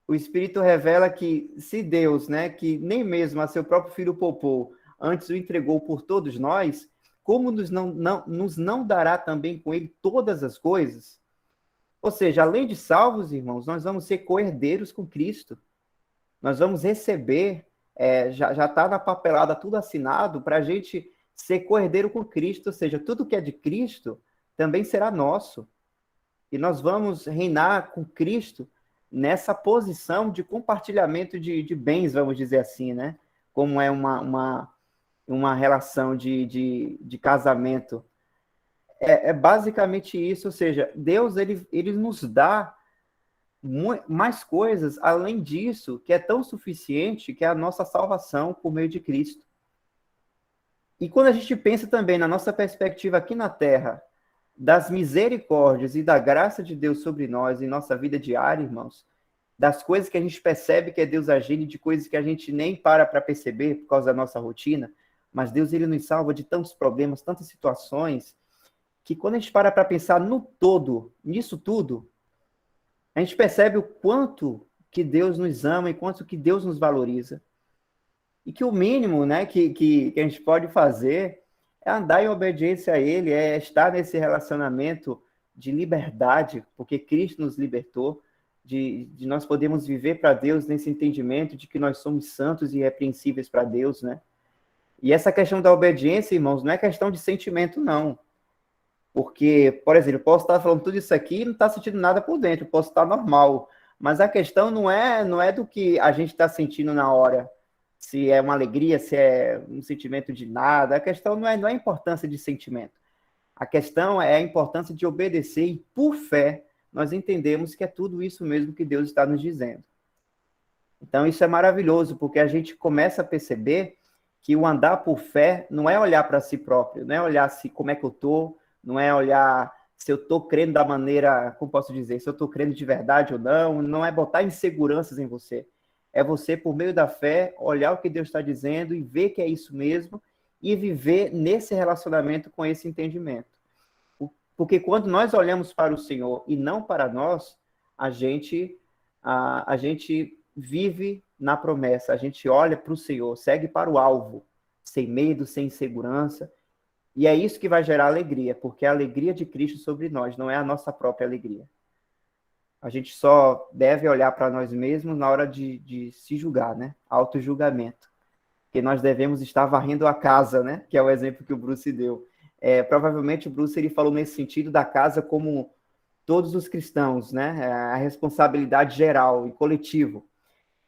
Speaker 1: o Espírito revela que se Deus, né, que nem mesmo a seu próprio Filho poupou, antes o entregou por todos nós, como nos não dará também com ele todas as coisas? Ou seja, além de salvos, irmãos, nós vamos ser co-herdeiros com Cristo. Nós vamos receber, já está na papelada tudo assinado para a gente ser co-herdeiro com Cristo, ou seja, tudo que é de Cristo também será nosso. E nós vamos reinar com Cristo nessa posição de compartilhamento de bens, vamos dizer assim, né? Como é uma relação de casamento. É basicamente isso, ou seja, Deus ele nos dá mais coisas além disso, que é tão suficiente, que é a nossa salvação por meio de Cristo. E quando a gente pensa também na nossa perspectiva aqui na Terra, das misericórdias e da graça de Deus sobre nós em nossa vida diária, irmãos, das coisas que a gente percebe que é Deus agindo, de coisas que a gente nem para perceber por causa da nossa rotina, mas Deus ele nos salva de tantos problemas, tantas situações, que quando a gente para pensar no todo, nisso tudo, a gente percebe o quanto que Deus nos ama e quanto que Deus nos valoriza. E que o mínimo, né, que a gente pode fazer é andar em obediência a Ele, é estar nesse relacionamento de liberdade, porque Cristo nos libertou, de nós podermos viver para Deus nesse entendimento de que nós somos santos e irrepreensíveis para Deus, né? E essa questão da obediência, irmãos, não é questão de sentimento, não. Porque, por exemplo, eu posso estar falando tudo isso aqui e não estar sentindo nada por dentro, eu posso estar normal. Mas a questão não é do que a gente está sentindo na hora, se é uma alegria, se é um sentimento de nada. A questão não é a importância de sentimento. A questão é a importância de obedecer e, por fé, nós entendemos que é tudo isso mesmo que Deus está nos dizendo. Então, isso é maravilhoso, porque a gente começa a perceber que o andar por fé não é olhar para si próprio, não é olhar se como é que eu estou, não é olhar se eu estou crendo da maneira, como posso dizer, se eu estou crendo de verdade ou não é botar inseguranças em você. É você, por meio da fé, olhar o que Deus está dizendo e ver que é isso mesmo e viver nesse relacionamento com esse entendimento. Porque quando nós olhamos para o Senhor e não para nós, a gente vive na promessa, a gente olha para o Senhor, segue para o alvo, sem medo, sem insegurança. E é isso que vai gerar alegria, porque é a alegria de Cristo sobre nós, não é a nossa própria alegria. A gente só deve olhar para nós mesmos na hora de se julgar, né? Auto-julgamento. Porque nós devemos estar varrendo a casa, né? Que é o exemplo que o Bruce deu. Provavelmente o Bruce ele falou nesse sentido da casa como todos os cristãos, né? A responsabilidade geral e coletivo.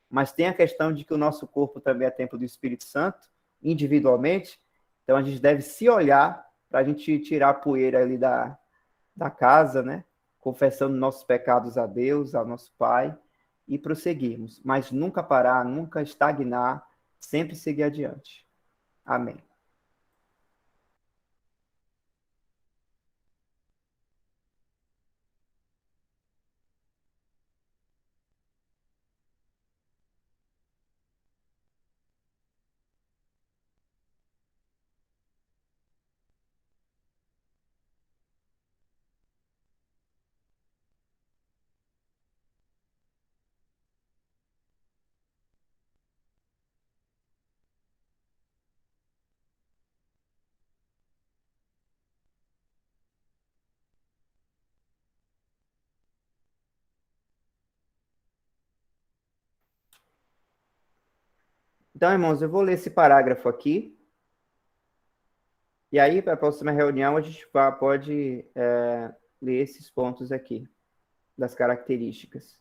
Speaker 1: Mas tem a questão de que o nosso corpo também é templo do Espírito Santo, individualmente. Então, a gente deve se olhar para a gente tirar a poeira ali da casa, né? Confessando nossos pecados a Deus, ao nosso Pai, e prosseguirmos. Mas nunca parar, nunca estagnar, sempre seguir adiante. Amém. Então, irmãos, eu vou ler esse parágrafo aqui. E aí, para a próxima reunião, a gente pode ler esses pontos aqui, das características.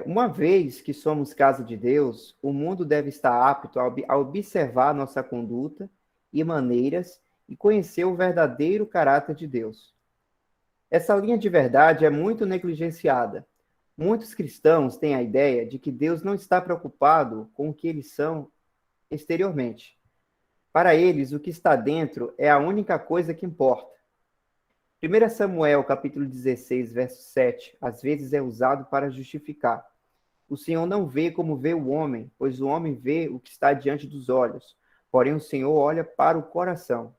Speaker 1: Uma vez que somos casa de Deus, o mundo deve estar apto a observar nossa conduta e maneiras e conhecer o verdadeiro caráter de Deus. Essa linha de verdade é muito negligenciada. Muitos cristãos têm a ideia de que Deus não está preocupado com o que eles são exteriormente. Para eles, o que está dentro é a única coisa que importa. 1 Samuel, capítulo 16, verso 7, às vezes é usado para justificar. O Senhor não vê como vê o homem, pois o homem vê o que está diante dos olhos, porém o Senhor olha para o coração.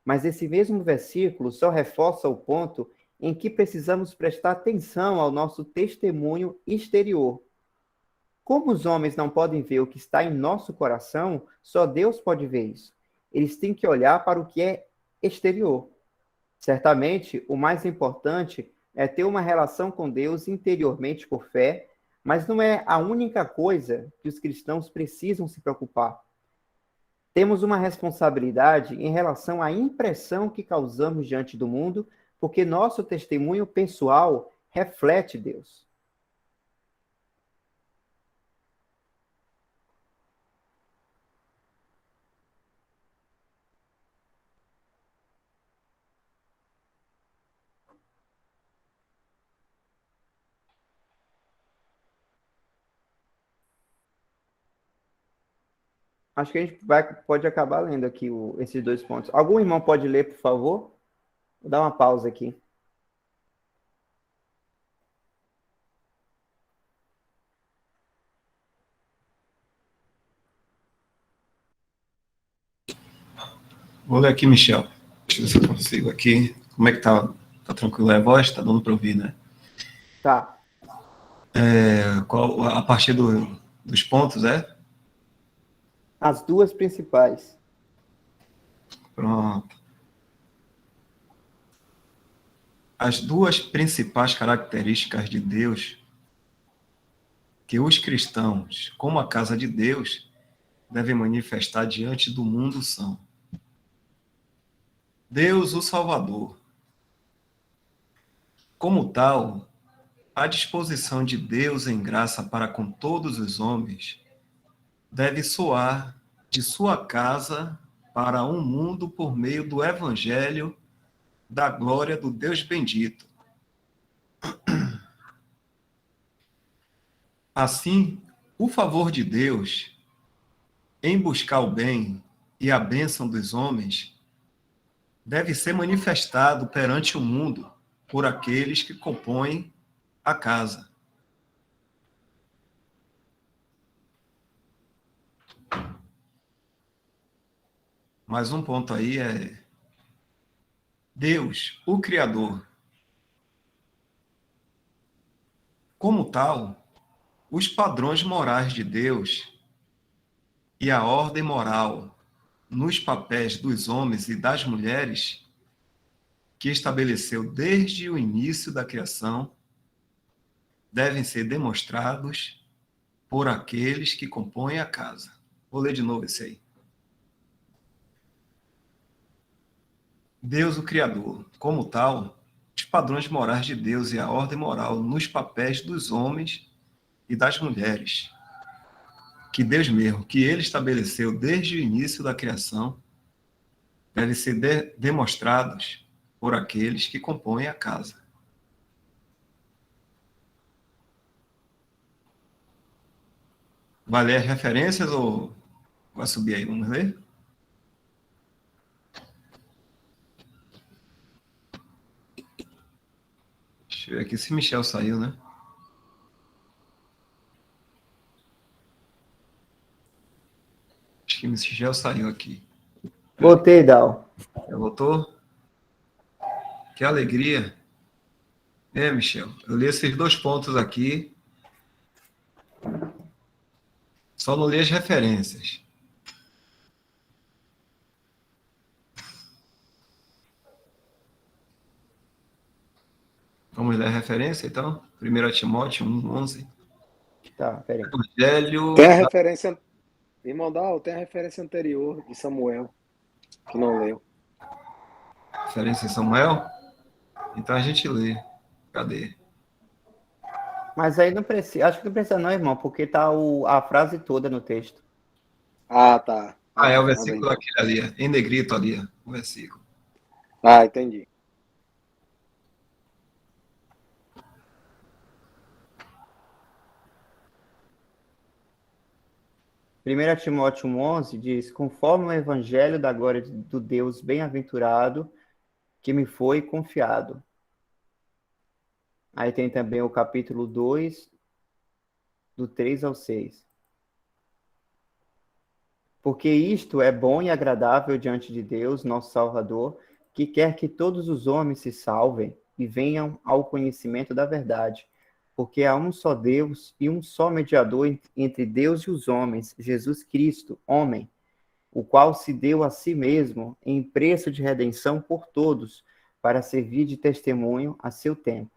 Speaker 1: Mas esse mesmo versículo só reforça o ponto em que precisamos prestar atenção ao nosso testemunho exterior. Como os homens não podem ver o que está em nosso coração, só Deus pode ver isso. Eles têm que olhar para o que é exterior. Certamente, o mais importante é ter uma relação com Deus interiormente por fé, mas não é a única coisa que os cristãos precisam se preocupar. Temos uma responsabilidade em relação à impressão que causamos diante do mundo, porque nosso testemunho pessoal reflete Deus. Acho que a gente pode acabar lendo aqui esses 2 pontos. Algum irmão pode ler, por favor? Vou dar uma pausa aqui.
Speaker 6: Vou ler aqui, Michel. Deixa eu ver se eu consigo aqui. Como é que tá? Tá tranquilo a voz? Tá dando para ouvir, né?
Speaker 1: Tá.
Speaker 6: A partir dos pontos, é?
Speaker 1: As 2 principais.
Speaker 6: Pronto. As 2 principais características de Deus que os cristãos, como a casa de Deus, devem manifestar diante do mundo são: Deus, o Salvador. Como tal, a disposição de Deus em graça para com todos os homens deve soar de sua casa para um mundo por meio do Evangelho da glória do Deus bendito. Assim, o favor de Deus em buscar o bem e a bênção dos homens deve ser manifestado perante o mundo por aqueles que compõem a casa. Mais um ponto aí é Deus, o Criador. Como tal, os padrões morais de Deus e a ordem moral nos papéis dos homens e das mulheres que estabeleceu desde o início da criação devem ser demonstrados por aqueles que compõem a casa. Vou ler de novo esse aí. Deus, o Criador. Como tal, os padrões morais de Deus e a ordem moral nos papéis dos homens e das mulheres, que Deus mesmo, que Ele estabeleceu desde o início da criação, devem ser demonstrados por aqueles que compõem a casa. Vai ler as referências ou vai subir aí? Vamos ler? Deixa eu ver aqui se Michel saiu, né? Acho que Michel saiu aqui.
Speaker 1: Voltei, Dal.
Speaker 6: Já voltou? Que alegria. Michel, eu li esses 2 pontos aqui. Só não li as referências. Vamos ler a referência, então? 1 Timóteo 1:11.
Speaker 1: Tá, peraí.
Speaker 6: Evangelho...
Speaker 3: Tem a referência... Irmão Dal, tem a referência anterior de Samuel, que não leu.
Speaker 6: Referência em Samuel? Então a gente lê. Cadê?
Speaker 1: Mas aí não precisa, acho que não precisa não, irmão, porque tá a frase toda no texto.
Speaker 3: Ah, tá.
Speaker 6: Ah, é o
Speaker 3: Manda
Speaker 6: versículo
Speaker 3: então.
Speaker 6: daquele ali, em negrito ali, o versículo.
Speaker 3: Ah, entendi.
Speaker 1: 1 Timóteo 1,11 diz: conforme o evangelho da glória do Deus bem-aventurado que me foi confiado. Aí tem também o capítulo 2, do 3 ao 6. Porque isto é bom e agradável diante de Deus, nosso Salvador, que quer que todos os homens se salvem e venham ao conhecimento da verdade. Porque há um só Deus e um só mediador entre Deus e os homens, Jesus Cristo, homem, o qual se deu a si mesmo em preço de redenção por todos, para servir de testemunho a seu tempo.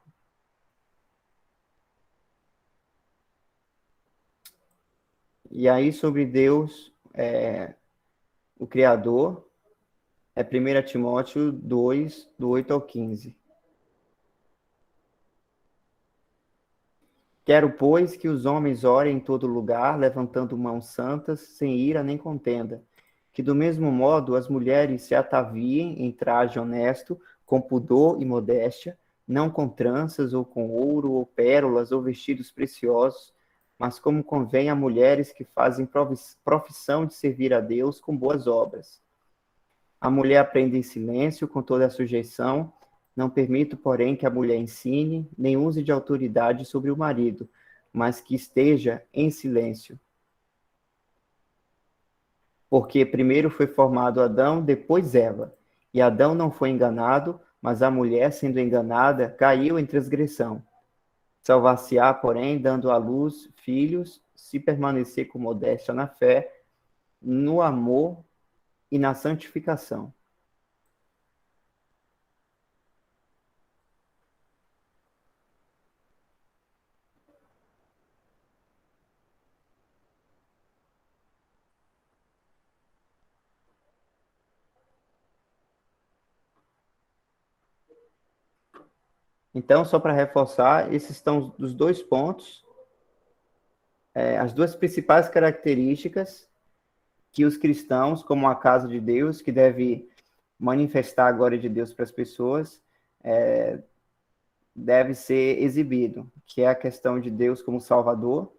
Speaker 1: E aí, sobre Deus, o Criador, é 1 Timóteo 2, do 8 ao 15. Quero, pois, que os homens orem em todo lugar, levantando mãos santas, sem ira nem contenda. Que, do mesmo modo, as mulheres se ataviem em traje honesto, com pudor e modéstia, não com tranças, ou com ouro, ou pérolas, ou vestidos preciosos, mas como convém a mulheres que fazem profissão de servir a Deus com boas obras. A mulher aprende em silêncio, com toda a sujeição. Não permito, porém, que a mulher ensine, nem use de autoridade sobre o marido, mas que esteja em silêncio. Porque primeiro foi formado Adão, depois Eva. E Adão não foi enganado, mas a mulher, sendo enganada, caiu em transgressão. Salvar-se-á, porém, dando à luz filhos, se permanecer com modéstia na fé, no amor e na santificação. Então, só para reforçar, esses estão os dois pontos, as duas principais características que os cristãos, como a casa de Deus, que deve manifestar a glória de Deus para as pessoas, deve ser exibido, que é a questão de Deus como Salvador,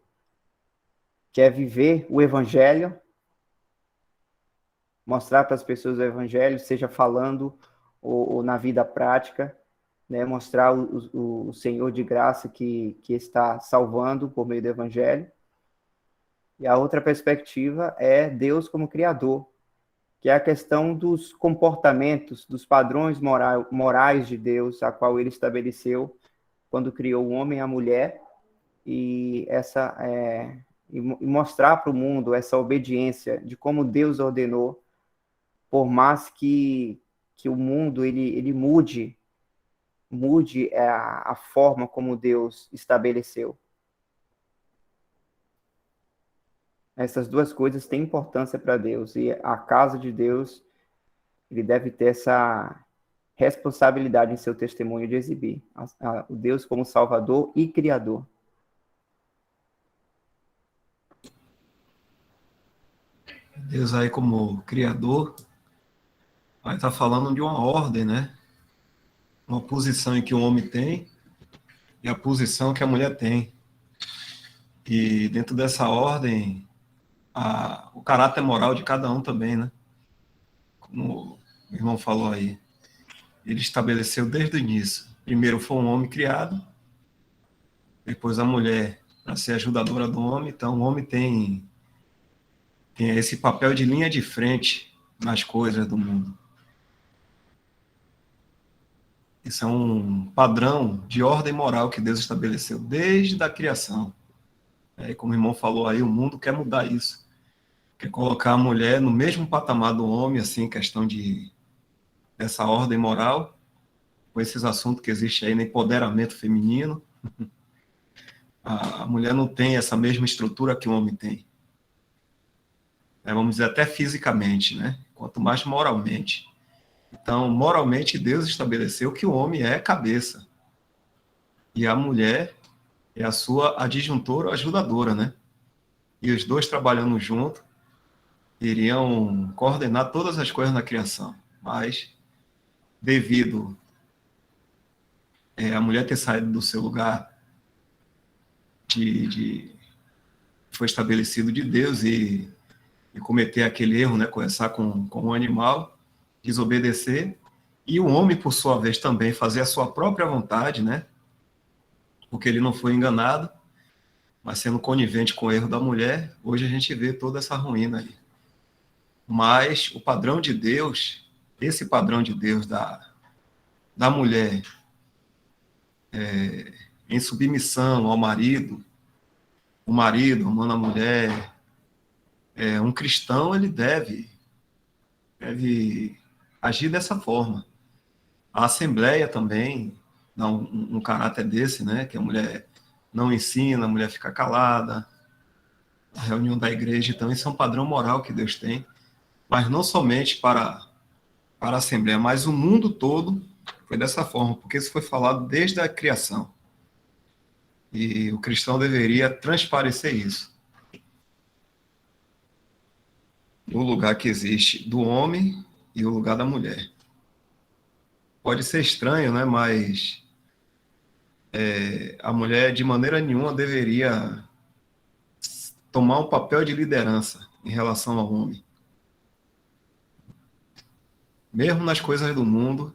Speaker 1: que é viver o Evangelho, mostrar para as pessoas o Evangelho, seja falando ou na vida prática, né, mostrar o Senhor de graça que está salvando por meio do Evangelho. E a outra perspectiva é Deus como Criador, que é a questão dos comportamentos, dos padrões morais de Deus, a qual ele estabeleceu quando criou o homem e a mulher, e mostrar para o mundo essa obediência de como Deus ordenou, por mais que o mundo ele mude a forma como Deus estabeleceu. Essas duas coisas têm importância para Deus, e a casa de Deus, ele deve ter essa responsabilidade em seu testemunho de exibir o Deus como Salvador e Criador.
Speaker 6: Deus aí como Criador, vai estar falando de uma ordem, né? Uma posição que o homem tem e a posição que a mulher tem. E dentro dessa ordem, o caráter moral de cada um também, né? Como o irmão falou aí. Ele estabeleceu desde o início. Primeiro foi um homem criado, depois a mulher para ser ajudadora do homem. Então o homem tem esse papel de linha de frente nas coisas do mundo. Isso é um padrão de ordem moral que Deus estabeleceu desde a criação. E como o irmão falou aí, o mundo quer mudar isso. Quer colocar a mulher no mesmo patamar do homem, assim, questão dessa ordem moral, com esses assuntos que existem aí no empoderamento feminino. A mulher não tem essa mesma estrutura que o homem tem. Vamos dizer, até fisicamente, né? Quanto mais moralmente. Então, moralmente, Deus estabeleceu que o homem é cabeça. E a mulher é a sua adjuntora ou ajudadora, né? E os dois trabalhando junto iriam coordenar todas as coisas na criação. Mas, devido a mulher ter saído do seu lugar foi estabelecido de Deus e cometer aquele erro, né, começar com o animal, desobedecer, e o homem, por sua vez, também fazer a sua própria vontade, né, porque ele não foi enganado, mas sendo conivente com o erro da mulher, hoje a gente vê toda essa ruína aí. Mas o padrão de Deus, esse padrão de Deus da mulher em submissão ao marido, o marido amando a mulher, um cristão, ele deve agir dessa forma. A Assembleia também dá um caráter desse, né? Que a mulher não ensina, a mulher fica calada. A reunião da igreja, então, isso é um padrão moral que Deus tem, mas não somente para a Assembleia, mas o mundo todo foi dessa forma, porque isso foi falado desde a criação. E o cristão deveria transparecer isso. O lugar que existe do homem e o lugar da mulher. Pode ser estranho, né? Mas a mulher, de maneira nenhuma, deveria tomar um papel de liderança em relação ao homem. Mesmo nas coisas do mundo,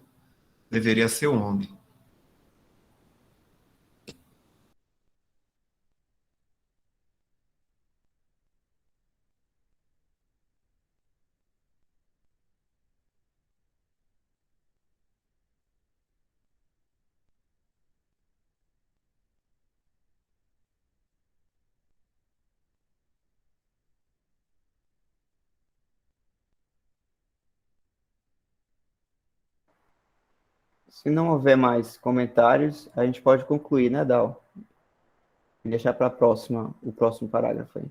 Speaker 6: deveria ser o homem.
Speaker 1: Se não houver mais comentários, a gente pode concluir, né, Dal? E deixar para o próximo parágrafo aí.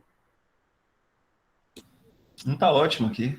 Speaker 6: Não está ótimo aqui.